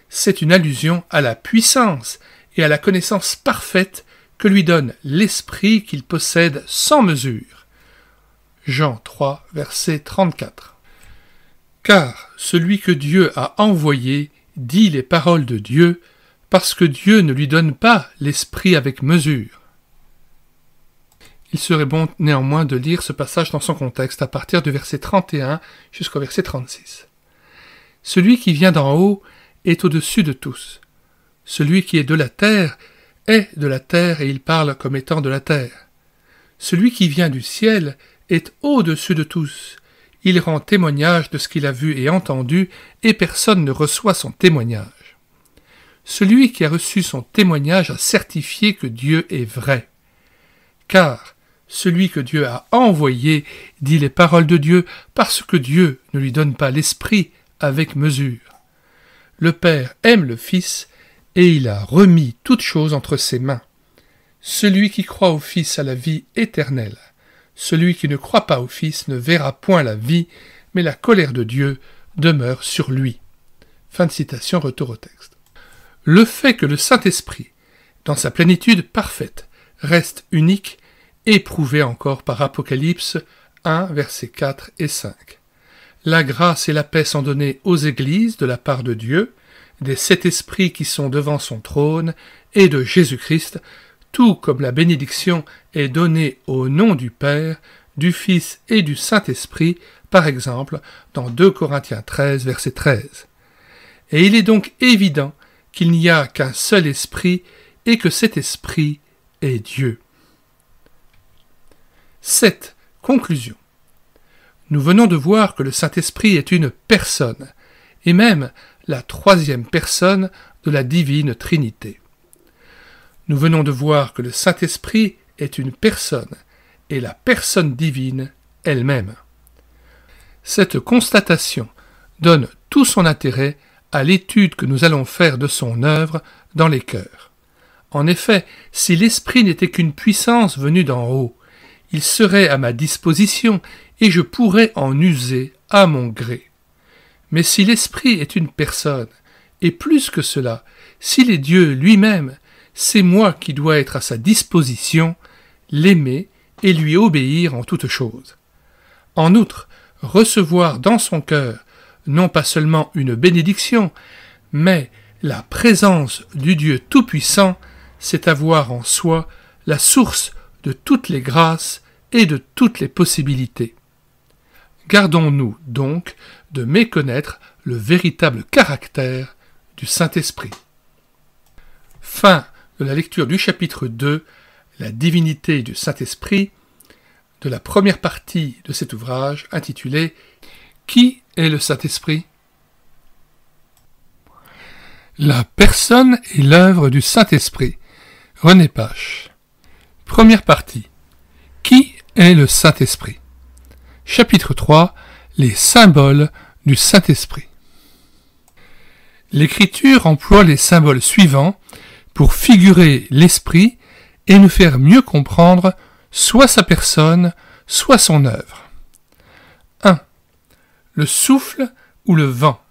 Speaker 1: C'est une allusion à la puissance et à la connaissance parfaite que lui donne l'esprit qu'il possède sans mesure. Jean 3, verset 34. Car celui que Dieu a envoyé dit les paroles de Dieu, parce que Dieu ne lui donne pas l'esprit avec mesure. Il serait bon néanmoins de lire ce passage dans son contexte à partir du verset 31 jusqu'au verset 36. Celui qui vient d'en haut est au-dessus de tous. Celui qui est de la terre est de la terre et il parle comme étant de la terre. Celui qui vient du ciel est au-dessus de tous. Il rend témoignage de ce qu'il a vu et entendu et personne ne reçoit son témoignage. Celui qui a reçu son témoignage a certifié que Dieu est vrai. Car celui que Dieu a envoyé dit les paroles de Dieu parce que Dieu ne lui donne pas l'esprit avec mesure. Le Père aime le Fils et il a remis toutes choses entre ses mains. Celui qui croit au Fils a la vie éternelle. Celui qui ne croit pas au Fils ne verra point la vie, mais la colère de Dieu demeure sur lui. » Fin de citation, retour au texte. Le fait que le Saint-Esprit, dans sa plénitude parfaite, reste unique est prouvé encore par Apocalypse 1, versets 4 et 5. La grâce et la paix sont données aux églises de la part de Dieu, des 7 esprits qui sont devant son trône et de Jésus-Christ, tout comme la bénédiction est donnée au nom du Père, du Fils et du Saint-Esprit, par exemple dans 2 Corinthiens 13, verset 13. Et il est donc évident qu'il n'y a qu'un seul esprit et que cet esprit est Dieu. 7. Conclusion. Nous venons de voir que le Saint-Esprit est une personne, et même la 3e personne de la divine Trinité. Nous venons de voir que le Saint-Esprit est une personne, et la personne divine elle-même. Cette constatation donne tout son intérêt à l'étude que nous allons faire de son œuvre dans les cœurs. En effet, si l'Esprit n'était qu'une puissance venue d'en haut, il serait à ma disposition et je pourrais en user à mon gré. Mais si l'Esprit est une personne, et plus que cela, s'il est Dieu lui-même, c'est moi qui dois être à sa disposition, l'aimer et lui obéir en toutes choses. En outre, recevoir dans son cœur non pas seulement une bénédiction, mais la présence du Dieu Tout-Puissant, c'est avoir en soi la source de toutes les grâces et de toutes les possibilités. Gardons-nous donc de méconnaître le véritable caractère du Saint-Esprit. Fin de la lecture du chapitre 2, la divinité du Saint-Esprit, de la première partie de cet ouvrage intitulé « Qui est le Saint-Esprit ?» La personne et l'œuvre du Saint-Esprit. René Pache. Première partie. Qui est le Saint-Esprit? Chapitre 3. Les symboles du Saint-Esprit. L'Écriture emploie les symboles suivants pour figurer l'Esprit et nous faire mieux comprendre soit sa personne, soit son œuvre. 1. Le souffle ou le vent.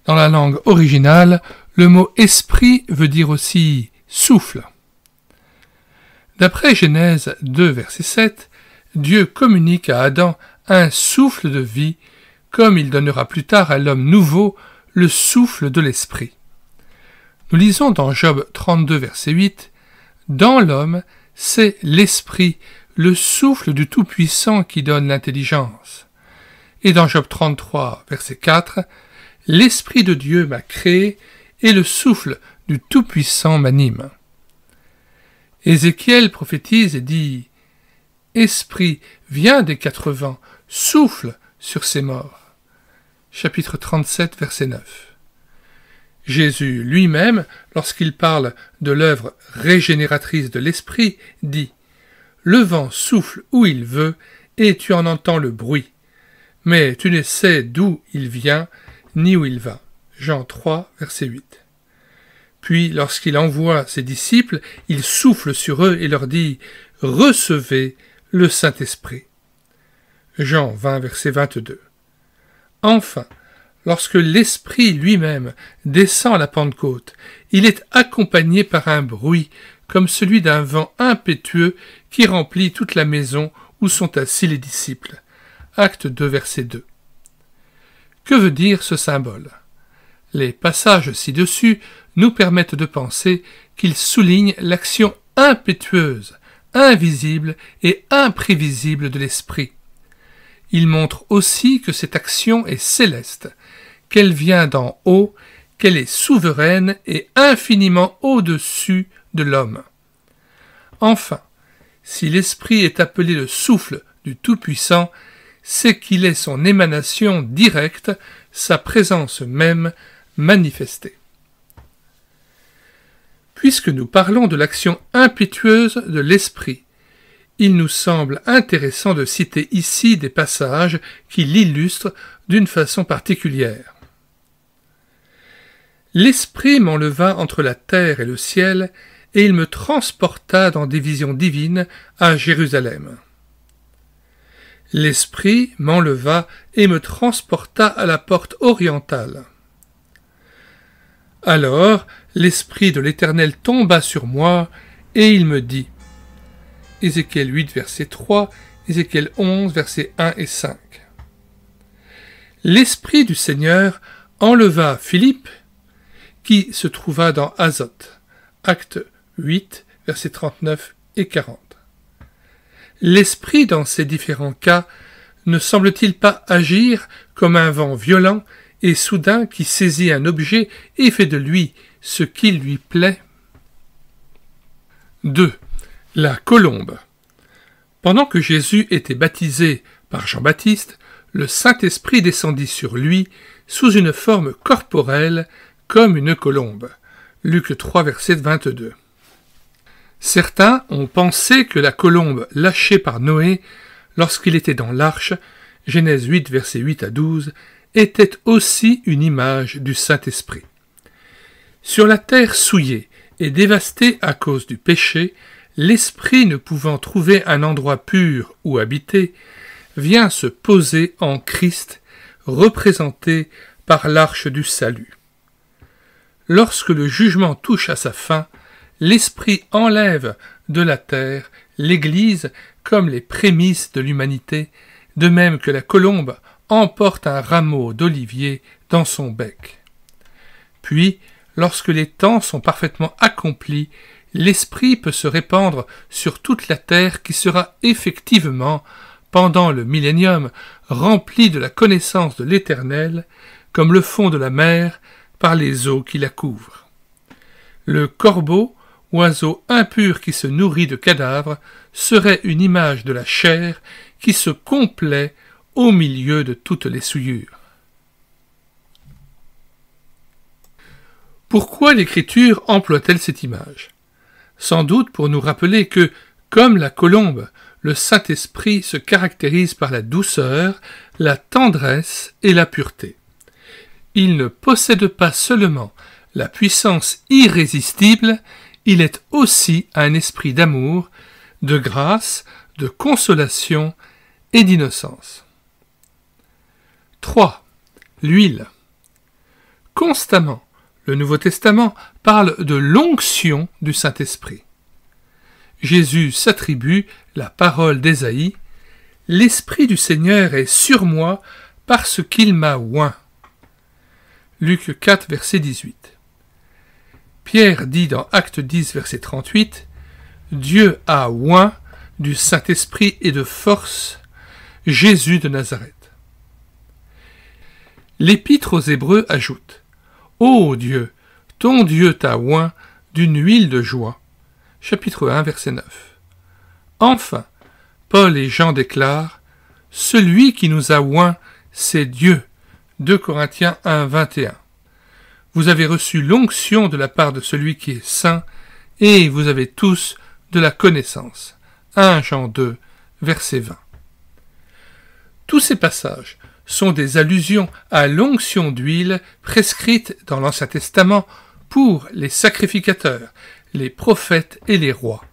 Speaker 1: Dans la langue originale, le mot « esprit » veut dire aussi « souffle ». D'après Genèse 2, verset 7, Dieu communique à Adam un souffle de vie, comme il donnera plus tard à l'homme nouveau le souffle de l'esprit. Nous lisons dans Job 32, verset 8, « Dans l'homme, c'est l'esprit, le souffle du Tout-Puissant qui donne l'intelligence. » Et dans Job 33, verset 4, « L'Esprit de Dieu m'a créé, et le souffle du Tout-Puissant m'anime. » Ézéchiel prophétise et dit « Esprit, viens des 4 vents, souffle sur ces morts. » Chapitre 37, verset 9. Jésus lui-même, lorsqu'il parle de l'œuvre régénératrice de l'Esprit, dit « Le vent souffle où il veut, et tu en entends le bruit. Mais tu ne sais d'où il vient, ni où il va. » Jean 3, verset 8. Puis, lorsqu'il envoie ses disciples, il souffle sur eux et leur dit « Recevez le Saint-Esprit. » Jean 20, verset 22. Enfin, lorsque l'Esprit lui-même descend à la Pentecôte, il est accompagné par un bruit comme celui d'un vent impétueux qui remplit toute la maison où sont assis les disciples. Acte 2, verset 2. Que veut dire ce symbole? Les passages ci-dessus nous permettent de penser qu'il souligne l'action impétueuse, invisible et imprévisible de l'Esprit. Il montre aussi que cette action est céleste, qu'elle vient d'en haut, qu'elle est souveraine et infiniment au-dessus de l'homme. Enfin, si l'Esprit est appelé le souffle du Tout-Puissant, c'est qu'il est son émanation directe, sa présence même manifestée. Puisque nous parlons de l'action impétueuse de l'Esprit, il nous semble intéressant de citer ici des passages qui l'illustrent d'une façon particulière. L'Esprit m'enleva entre la terre et le ciel, et il me transporta dans des visions divines à Jérusalem. L'Esprit m'enleva et me transporta à la porte orientale. Alors l'Esprit de l'Éternel tomba sur moi, et il me dit, Ézéchiel 8, verset 3, Ézéchiel 11, versets 1 et 5. L'Esprit du Seigneur enleva Philippe, qui se trouva dans Azote, acte 8, versets 39 et 40. L'Esprit dans ces différents cas ne semble-t-il pas agir comme un vent violent et soudain qui saisit un objet et fait de lui ce qui lui plaît? 2. La colombe. Pendant que Jésus était baptisé par Jean-Baptiste, le Saint-Esprit descendit sur lui sous une forme corporelle comme une colombe. Luc 3, verset 22. Certains ont pensé que la colombe lâchée par Noé lorsqu'il était dans l'arche, Genèse 8, versets 8 à 12, était aussi une image du Saint-Esprit. Sur la terre souillée et dévastée à cause du péché, l'Esprit ne pouvant trouver un endroit pur où habiter, vient se poser en Christ, représenté par l'arche du salut. Lorsque le jugement touche à sa fin, l'Esprit enlève de la terre l'Église comme les prémices de l'humanité, de même que la colombe emporte un rameau d'olivier dans son bec. Puis, lorsque les temps sont parfaitement accomplis, l'Esprit peut se répandre sur toute la terre qui sera effectivement, pendant le millénium, remplie de la connaissance de l'Éternel, comme le fond de la mer par les eaux qui la couvrent. Le corbeau, oiseau impur qui se nourrit de cadavres, serait une image de la chair qui se complaît au milieu de toutes les souillures. Pourquoi l'Écriture emploie-t-elle cette image? Sans doute pour nous rappeler que, comme la colombe, le Saint-Esprit se caractérise par la douceur, la tendresse et la pureté. Il ne possède pas seulement la puissance irrésistible, il est aussi un esprit d'amour, de grâce, de consolation et d'innocence. 3. L'huile. Constamment, le Nouveau Testament parle de l'onction du Saint-Esprit. Jésus s'attribue la parole d'Ésaïe « L'Esprit du Seigneur est sur moi parce qu'il m'a oint ». Luc 4, verset 18. Pierre dit dans Acte 10, verset 38 « Dieu a oint du Saint-Esprit et de force Jésus de Nazareth ». L'Épître aux Hébreux ajoute « Ô Dieu, ton Dieu t'a oint d'une huile de joie ». Chapitre 1, verset 9. Enfin, Paul et Jean déclarent « Celui qui nous a oint, c'est Dieu ». 2 Corinthiens 1, 21. Vous avez reçu l'onction de la part de celui qui est saint, et vous avez tous de la connaissance. 1 Jean 2, verset 20. Tous ces passages sont des allusions à l'onction d'huile prescrite dans l'Ancien Testament pour les sacrificateurs, les prophètes et les rois.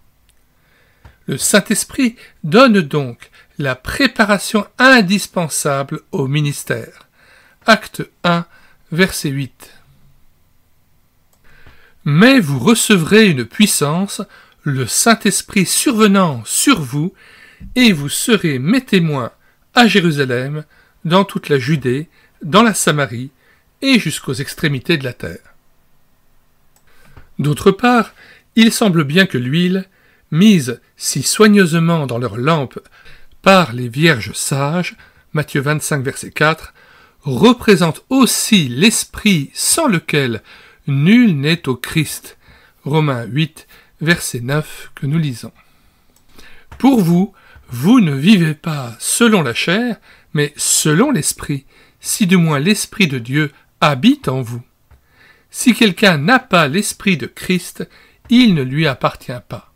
Speaker 1: Le Saint-Esprit donne donc la préparation indispensable au ministère. Acte 1, verset 8. Mais vous recevrez une puissance, le Saint-Esprit survenant sur vous, et vous serez mes témoins à Jérusalem, dans toute la Judée, dans la Samarie, et jusqu'aux extrémités de la terre. D'autre part, il semble bien que l'huile, mise si soigneusement dans leurs lampes par les vierges sages, Matthieu 25, verset 4, représente aussi l'Esprit sans lequel nul n'est au Christ. Romains 8, verset 9 que nous lisons. Pour vous, vous ne vivez pas selon la chair, mais selon l'Esprit, si du moins l'Esprit de Dieu habite en vous. Si quelqu'un n'a pas l'Esprit de Christ, il ne lui appartient pas.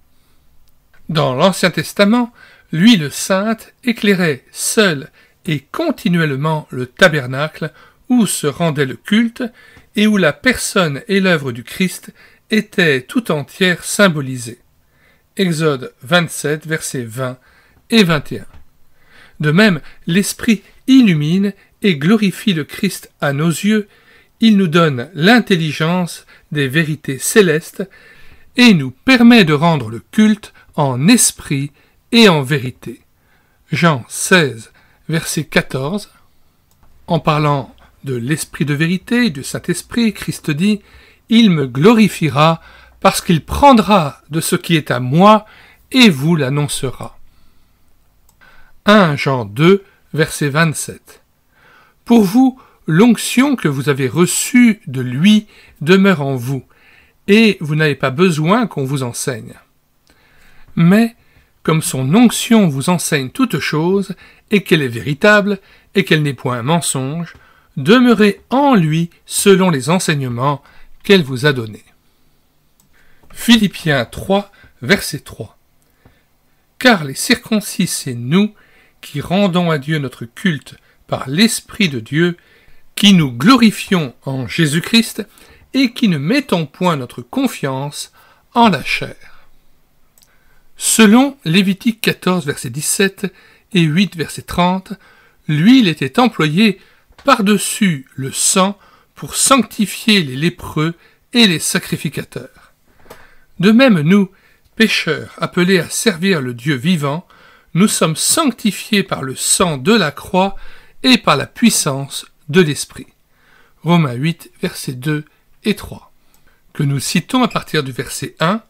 Speaker 1: Dans l'Ancien Testament, l'huile sainte éclairait seule et continuellement le tabernacle où se rendait le culte et où la personne et l'œuvre du Christ étaient tout entière symbolisées. Exode 27, versets 20 et 21. De même, l'Esprit illumine et glorifie le Christ à nos yeux, il nous donne l'intelligence des vérités célestes et nous permet de rendre le culte en esprit et en vérité. Jean 16, verset 14. En parlant de l'Esprit de vérité, du Saint-Esprit, Christ dit « Il me glorifiera parce qu'il prendra de ce qui est à moi et vous l'annoncera. » 1 Jean 2, verset 27. Pour vous, l'onction que vous avez reçue de lui demeure en vous, et vous n'avez pas besoin qu'on vous enseigne. Mais, comme son onction vous enseigne toute chose, et qu'elle est véritable, et qu'elle n'est point un mensonge, demeurez en lui selon les enseignements qu'elle vous a donnés. Philippiens 3, verset 3. Car les circoncis, c'est nous qui rendons à Dieu notre culte par l'Esprit de Dieu, qui nous glorifions en Jésus-Christ et qui ne mettons point notre confiance en la chair. Selon Lévitique 14, verset 17 et 8, verset 30, l'huile était employée par-dessus le sang pour sanctifier les lépreux et les sacrificateurs. De même, nous, pécheurs appelés à servir le Dieu vivant, nous sommes sanctifiés par le sang de la croix et par la puissance de l'Esprit. Romains 8, versets 2 et 3. Que nous citons à partir du verset 1.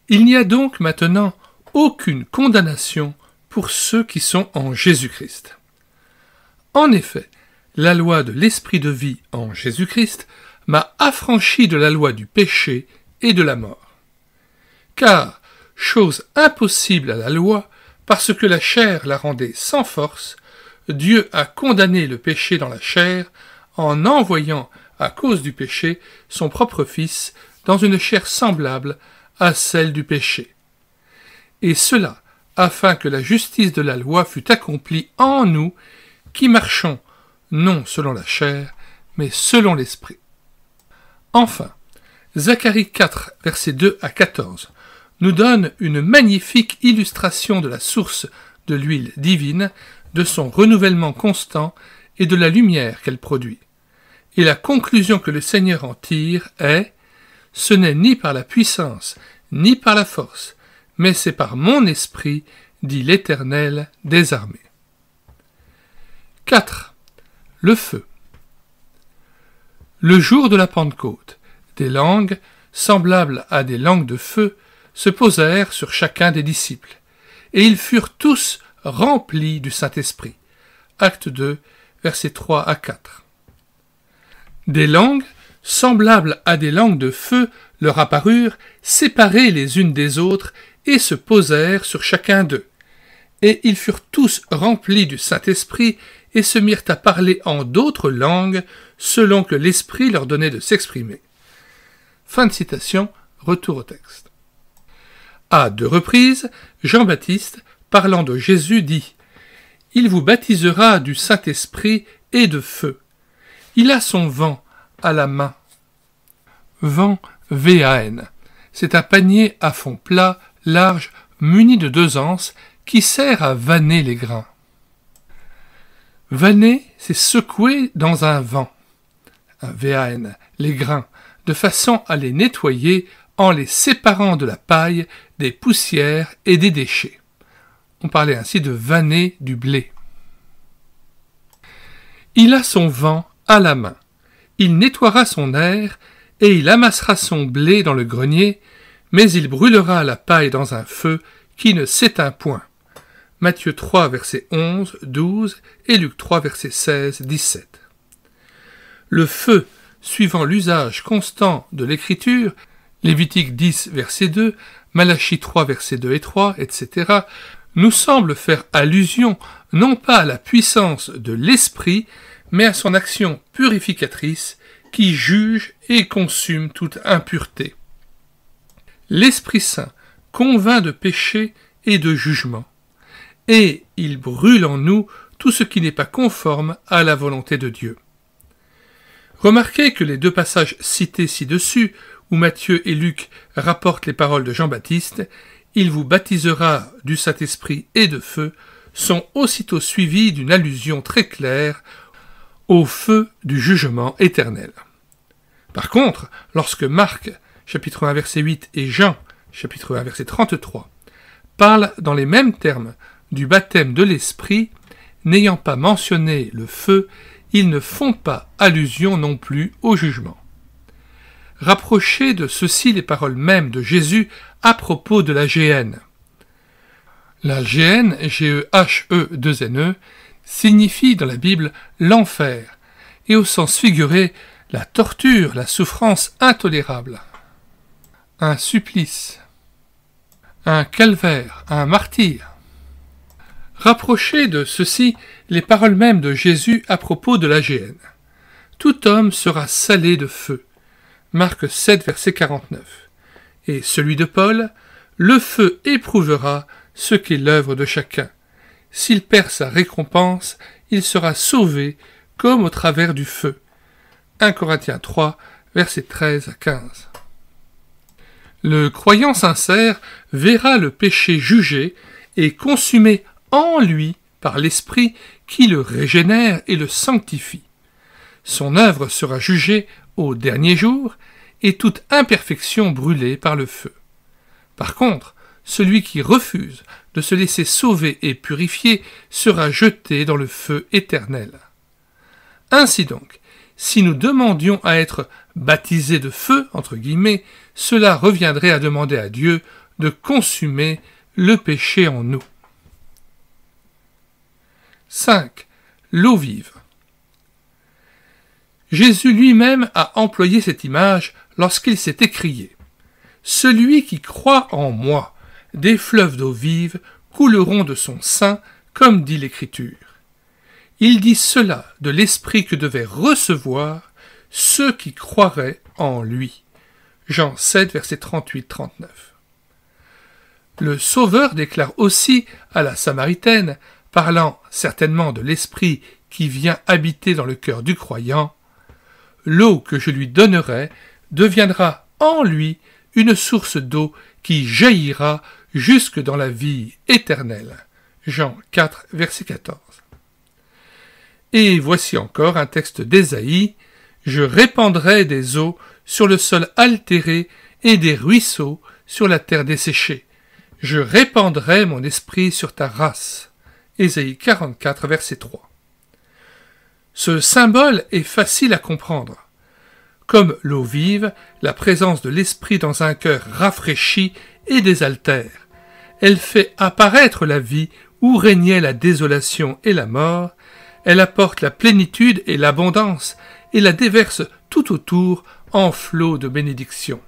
Speaker 1: Il n'y a donc maintenant aucune condamnation pour ceux qui sont en Jésus-Christ. En effet, la loi de l'Esprit de vie en Jésus-Christ m'a affranchi de la loi du péché et de la mort. Car, chose impossible à la loi, parce que la chair la rendait sans force, Dieu a condamné le péché dans la chair en envoyant, à cause du péché, son propre Fils dans une chair semblable à celle du péché. Et cela, afin que la justice de la loi fût accomplie en nous, qui marchons non selon la chair, mais selon l'Esprit. Enfin, Zacharie 4, versets 2 à 14, nous donne une magnifique illustration de la source de l'huile divine, de son renouvellement constant et de la lumière qu'elle produit. Et la conclusion que le Seigneur en tire est « Ce n'est ni par la puissance, ni par la force, mais c'est par mon esprit, dit l'Éternel des armées. » 4. Le feu. Le jour de la Pentecôte, des langues, semblables à des langues de feu, se posèrent sur chacun des disciples, et ils furent tous remplis du Saint-Esprit. Acte 2, versets 3 à 4. Des langues, semblables à des langues de feu, leur apparurent, séparées les unes des autres, et se posèrent sur chacun d'eux. Et ils furent tous remplis du Saint-Esprit, et se mirent à parler en d'autres langues, selon que l'Esprit leur donnait de s'exprimer. Fin de citation, retour au texte. À 2 reprises, Jean-Baptiste, parlant de Jésus, dit « Il vous baptisera du Saint-Esprit et de feu. Il a son vent à la main. » Vent, V-A-N. C'est un panier à fond plat, large, muni de 2 anses, qui sert à vanner les grains. Vanner, c'est secouer dans un vent, un V-A-N, les grains, de façon à les nettoyer en les séparant de la paille, des poussières et des déchets. On parlait ainsi de vanner du blé. Il a son vent à la main. Il nettoiera son aire et il amassera son blé dans le grenier, mais il brûlera la paille dans un feu qui ne s'éteint point. Matthieu 3, versets 11, 12 et Luc 3, versets 16, 17. Le feu, suivant l'usage constant de l'Écriture, Lévitique 10, verset 2, Malachie 3, versets 2 et 3, etc., nous semble faire allusion non pas à la puissance de l'Esprit, mais à son action purificatrice qui juge et consume toute impureté. L'Esprit Saint convainc de péché et de jugement, et il brûle en nous tout ce qui n'est pas conforme à la volonté de Dieu. Remarquez que les 2 passages cités ci-dessus, où Matthieu et Luc rapportent les paroles de Jean-Baptiste, « Il vous baptisera du Saint-Esprit et de feu », sont aussitôt suivis d'une allusion très claire au feu du jugement éternel. Par contre, lorsque Marc, chapitre 1, verset 8, et Jean, chapitre 1, verset 33, parlent dans les mêmes termes du baptême de l'Esprit, n'ayant pas mentionné le feu, ils ne font pas allusion non plus au jugement. Rapprochez de ceci les paroles mêmes de Jésus à propos de la géhenne. La géhenne, G-E-H-E-2-N-E, signifie dans la Bible l'enfer, et au sens figuré, la torture, la souffrance intolérable, un supplice, un calvaire, un martyre. Rapprochez de ceci les paroles mêmes de Jésus à propos de la géhenne. Tout homme sera salé de feu. Marc 7, verset 49. Et celui de Paul, le feu éprouvera ce qu'est l'œuvre de chacun. S'il perd sa récompense, il sera sauvé comme au travers du feu. 1 Corinthiens 3, versets 13 à 15. Le croyant sincère verra le péché jugé et consumé en lui par l'Esprit qui le régénère et le sanctifie. Son œuvre sera jugée au dernier jour et toute imperfection brûlée par le feu. Par contre, celui qui refuse de se laisser sauver et purifier sera jeté dans le feu éternel. Ainsi donc, si nous demandions à être baptisés de feu, entre guillemets, cela reviendrait à demander à Dieu de consumer le péché en nous. 5. L'eau vive. Jésus lui-même a employé cette image lorsqu'il s'est écrié « Celui qui croit en moi, des fleuves d'eau vive couleront de son sein, comme dit l'Écriture. » Il dit cela de l'Esprit que devaient recevoir ceux qui croiraient en lui. Jean 7, versets 38-39. Le Sauveur déclare aussi à la Samaritaine, parlant certainement de l'Esprit qui vient habiter dans le cœur du croyant, « L'eau que je lui donnerai deviendra en lui une source d'eau qui jaillira jusque dans la vie éternelle. » Jean 4, verset 14. Et voici encore un texte d'Ésaïe, « Je répandrai des eaux sur le sol altéré et des ruisseaux sur la terre desséchée. Je répandrai mon esprit sur ta race. » Ésaïe 44, verset 3. Ce symbole est facile à comprendre. Comme l'eau vive, la présence de l'esprit dans un cœur rafraîchi et désaltère. Elle fait apparaître la vie où régnait la désolation et la mort. Elle apporte la plénitude et l'abondance et la déverse tout autour en flots de bénédictions.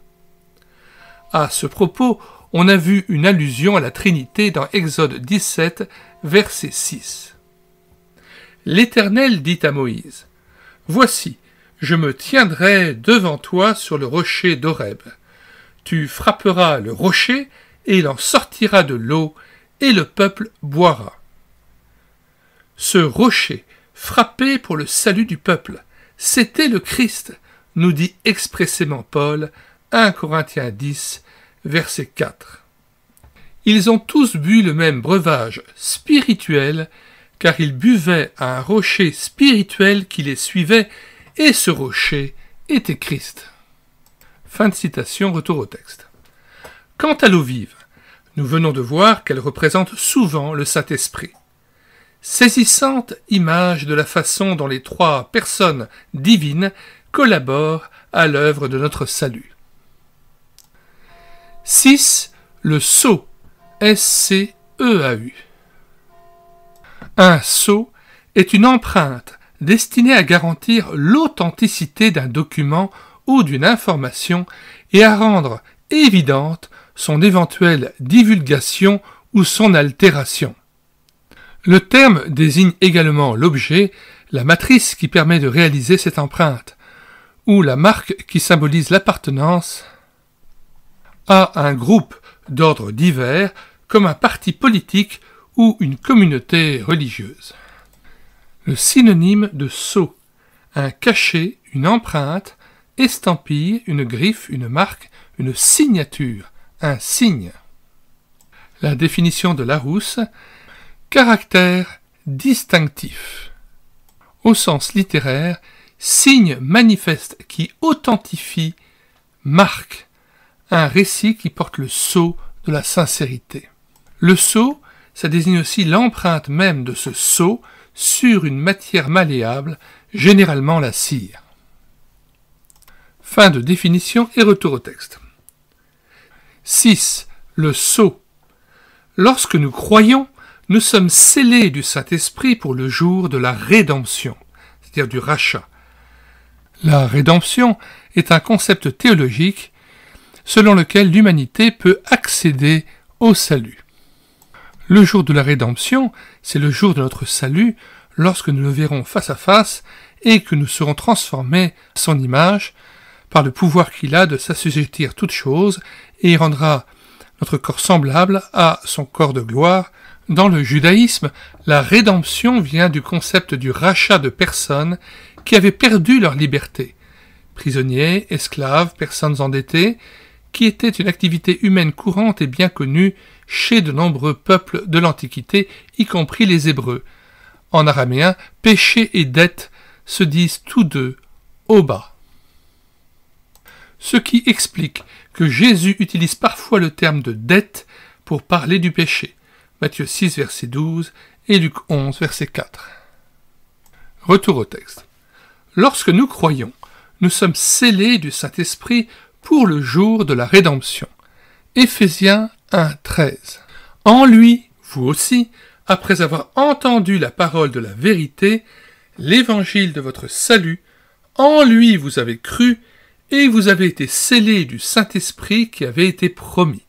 Speaker 1: À ce propos, on a vu une allusion à la Trinité dans Exode 17, verset 6. L'Éternel dit à Moïse, « Voici, je me tiendrai devant toi sur le rocher d'Horeb. Tu frapperas le rocher, et il en sortira de l'eau, et le peuple boira. » Ce rocher, frappé pour le salut du peuple, c'était le Christ, nous dit expressément Paul, 1 Corinthiens 10, verset 4. Ils ont tous bu le même breuvage spirituel, car ils buvaient à un rocher spirituel qui les suivait, et ce rocher était Christ. Fin de citation, retour au texte. Quant à l'eau vive, nous venons de voir qu'elle représente souvent le Saint-Esprit. Saisissante image de la façon dont les trois personnes divines collaborent à l'œuvre de notre salut. 6. Le sceau, S-C-E-A-U. Un sceau est une empreinte destinée à garantir l'authenticité d'un document ou d'une information et à rendre évidente son éventuelle divulgation ou son altération. Le terme désigne également l'objet, la matrice qui permet de réaliser cette empreinte, ou la marque qui symbolise l'appartenance à un groupe d'ordre divers comme un parti politique ou une communauté religieuse. Le synonyme de sceau, un cachet, une empreinte, estampille, une griffe, une marque, une signature, un signe. La définition de Larousse, Caractère distinctif. Au sens littéraire, signe manifeste qui authentifie, marque, un récit qui porte le sceau de la sincérité. Le sceau, ça désigne aussi l'empreinte même de ce sceau sur une matière malléable, généralement la cire. Fin de définition et retour au texte. 6. Le sceau. Lorsque nous croyons, nous sommes scellés du Saint-Esprit pour le jour de la rédemption, c'est-à-dire du rachat. La rédemption est un concept théologique selon lequel l'humanité peut accéder au salut. Le jour de la rédemption, c'est le jour de notre salut, lorsque nous le verrons face à face et que nous serons transformés à son image par le pouvoir qu'il a de s'assujettir toutes choses, et il rendra notre corps semblable à son corps de gloire. Dans le judaïsme, la rédemption vient du concept du rachat de personnes qui avaient perdu leur liberté. Prisonniers, esclaves, personnes endettées, qui était une activité humaine courante et bien connue chez de nombreux peuples de l'Antiquité, y compris les Hébreux. En araméen, péché et dette se disent tous deux oba. Ce qui explique que Jésus utilise parfois le terme de dette pour parler du péché. Matthieu 6, verset 12 et Luc 11, verset 4. Retour au texte. Lorsque nous croyons, nous sommes scellés du Saint-Esprit pour le jour de la rédemption. Éphésiens 1, 13. En lui, vous aussi, après avoir entendu la parole de la vérité, l'évangile de votre salut, en lui vous avez cru, et vous avez été scellés du Saint-Esprit qui avait été promis.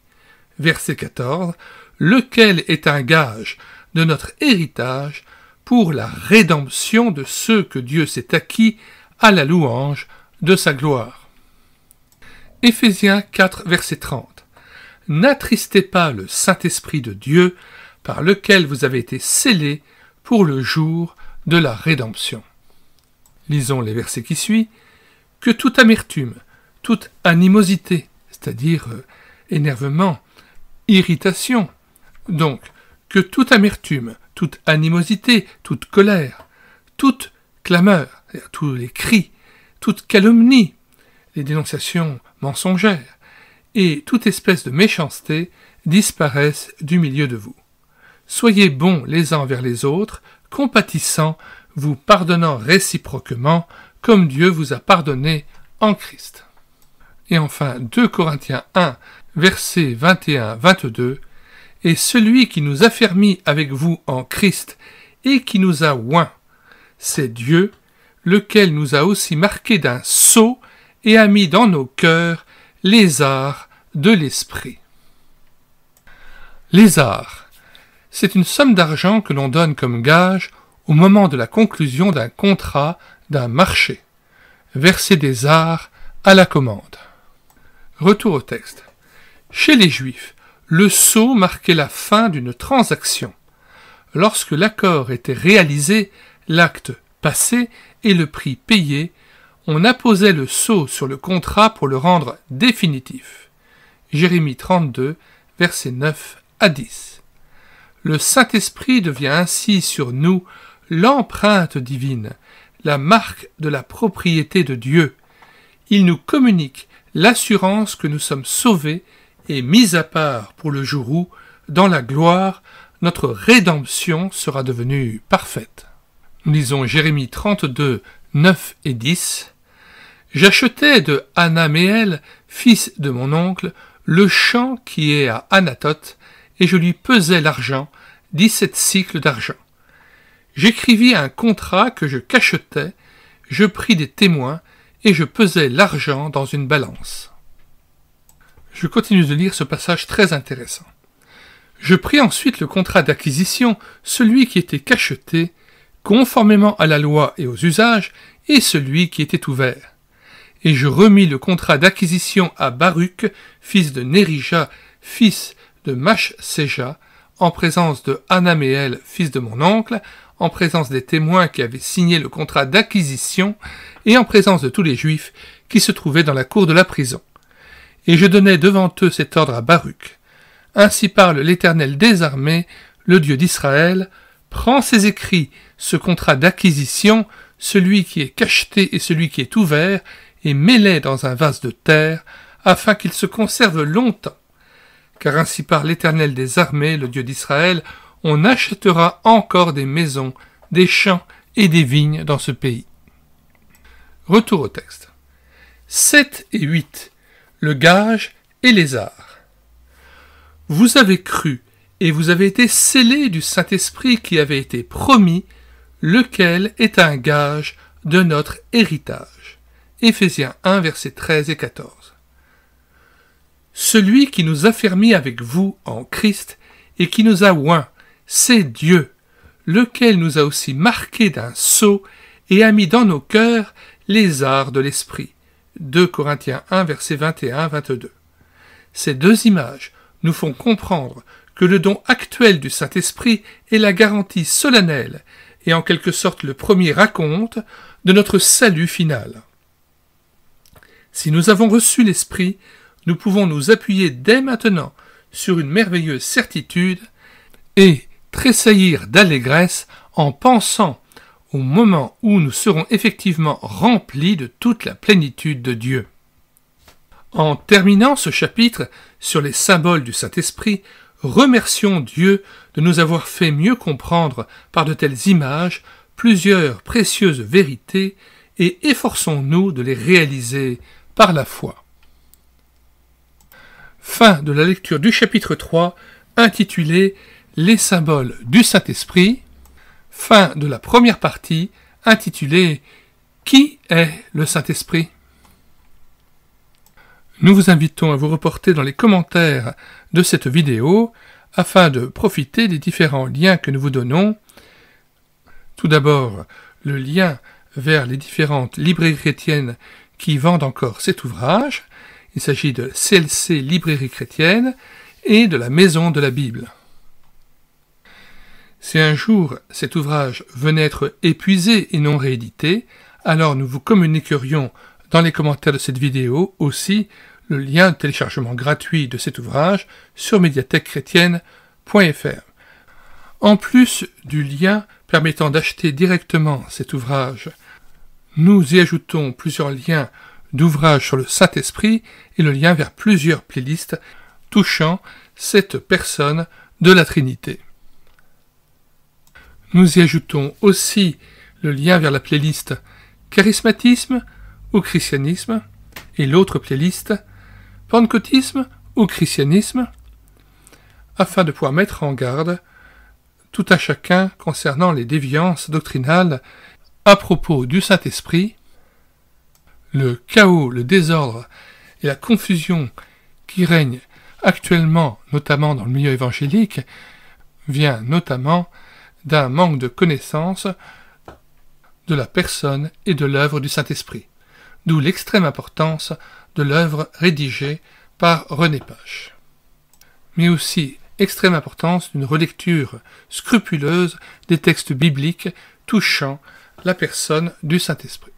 Speaker 1: Verset 14, lequel est un gage de notre héritage pour la rédemption de ceux que Dieu s'est acquis à la louange de sa gloire. Éphésiens 4, verset 30. N'attristez pas le Saint-Esprit de Dieu, par lequel vous avez été scellés pour le jour de la rédemption. Lisons les versets qui suivent. Que toute amertume, toute animosité, c'est-à-dire énervement, irritation, donc que toute amertume, toute animosité, toute colère, toute clameur, c'est-à-dire tous les cris, toute calomnie, les dénonciations mensongères, et toute espèce de méchanceté disparaissent du milieu de vous. Soyez bons les uns envers les autres, compatissants, vous pardonnant réciproquement, comme Dieu vous a pardonné en Christ. Et enfin, 2 Corinthiens 1, versets 21-22, « Et celui qui nous affermit avec vous en Christ et qui nous a oints, c'est Dieu, lequel nous a aussi marqués d'un sceau et a mis dans nos cœurs les arts de l'esprit. » Les arts, c'est une somme d'argent que l'on donne comme gage au moment de la conclusion d'un contrat, d'un marché. Verser des arts à la commande. Retour au texte. Chez les Juifs, le sceau marquait la fin d'une transaction. Lorsque l'accord était réalisé, l'acte passé et le prix payé, on apposait le sceau sur le contrat pour le rendre définitif. Jérémie 32, versets 9 à 10. Le Saint-Esprit devient ainsi sur nous l'empreinte divine, la marque de la propriété de Dieu. Il nous communique l'assurance que nous sommes sauvés et mis à part pour le jour où, dans la gloire, notre rédemption sera devenue parfaite. Nous lisons Jérémie 32, 9 et 10. « J'achetai de Anaméel, fils de mon oncle, le champ qui est à Anathoth, et je lui pesai l'argent, 17 cycles d'argent. J'écrivis un contrat que je cachetais, je pris des témoins, et je pesai l'argent dans une balance. » Je continue de lire ce passage très intéressant. « Je pris ensuite le contrat d'acquisition, celui qui était cacheté, conformément à la loi et aux usages, et celui qui était ouvert. Et je remis le contrat d'acquisition à Baruch, fils de Nérija, fils de Machséja, en présence de Anaméel, fils de mon oncle, en présence des témoins qui avaient signé le contrat d'acquisition, et en présence de tous les Juifs qui se trouvaient dans la cour de la prison. Et je donnai devant eux cet ordre à Baruch. Ainsi parle l'Éternel des armées, le Dieu d'Israël, prend ses écrits, ce contrat d'acquisition, celui qui est cacheté et celui qui est ouvert, et met-les dans un vase de terre, afin qu'il se conserve longtemps. Car ainsi parle l'Éternel des armées, le Dieu d'Israël, on achètera encore des maisons, des champs et des vignes dans ce pays. Retour au texte. 7 et 8. Le gage et les arts. Vous avez cru, et vous avez été scellés du Saint-Esprit qui avait été promis, lequel est un gage de notre héritage. Éphésiens 1, versets 13 et 14. Celui qui nous a fermis avec vous en Christ et qui nous a oints, c'est Dieu, lequel nous a aussi marqués d'un sceau et a mis dans nos cœurs les arts de l'esprit. 2 Corinthiens 1, versets 21-22. Ces deux images nous font comprendre que le don actuel du Saint-Esprit est la garantie solennelle et en quelque sorte le premier raconte de notre salut final. Si nous avons reçu l'Esprit, nous pouvons nous appuyer dès maintenant sur une merveilleuse certitude et tressaillir d'allégresse en pensant au moment où nous serons effectivement remplis de toute la plénitude de Dieu. En terminant ce chapitre sur les symboles du Saint-Esprit, remercions Dieu de nous avoir fait mieux comprendre par de telles images plusieurs précieuses vérités et efforçons-nous de les réaliser par la foi. Fin de la lecture du chapitre 3, intitulé « Les symboles du Saint-Esprit ». Fin de la première partie, intitulée « Qui est le Saint-Esprit ?» Nous vous invitons à vous reporter dans les commentaires de cette vidéo afin de profiter des différents liens que nous vous donnons. Tout d'abord, le lien vers les différentes librairies chrétiennes qui vendent encore cet ouvrage. Il s'agit de CLC Librairie Chrétienne et de la Maison de la Bible. Si un jour cet ouvrage venait être épuisé et non réédité, alors nous vous communiquerions dans les commentaires de cette vidéo aussi le lien de téléchargement gratuit de cet ouvrage sur médiathèquechrétienne.fr. En plus du lien permettant d'acheter directement cet ouvrage, nous y ajoutons plusieurs liens d'ouvrages sur le Saint-Esprit et le lien vers plusieurs playlists touchant cette personne de la Trinité. Nous y ajoutons aussi le lien vers la playlist Charismatisme ou Christianisme et l'autre playlist Pentecôtisme ou Christianisme afin de pouvoir mettre en garde tout un chacun concernant les déviances doctrinales à propos du Saint-Esprit, le chaos, le désordre et la confusion qui règnent actuellement, notamment dans le milieu évangélique, vient notamment d'un manque de connaissance de la personne et de l'œuvre du Saint-Esprit, d'où l'extrême importance de l'œuvre rédigée par René Pache. Mais aussi extrême importance d'une relecture scrupuleuse des textes bibliques touchant la personne du Saint-Esprit.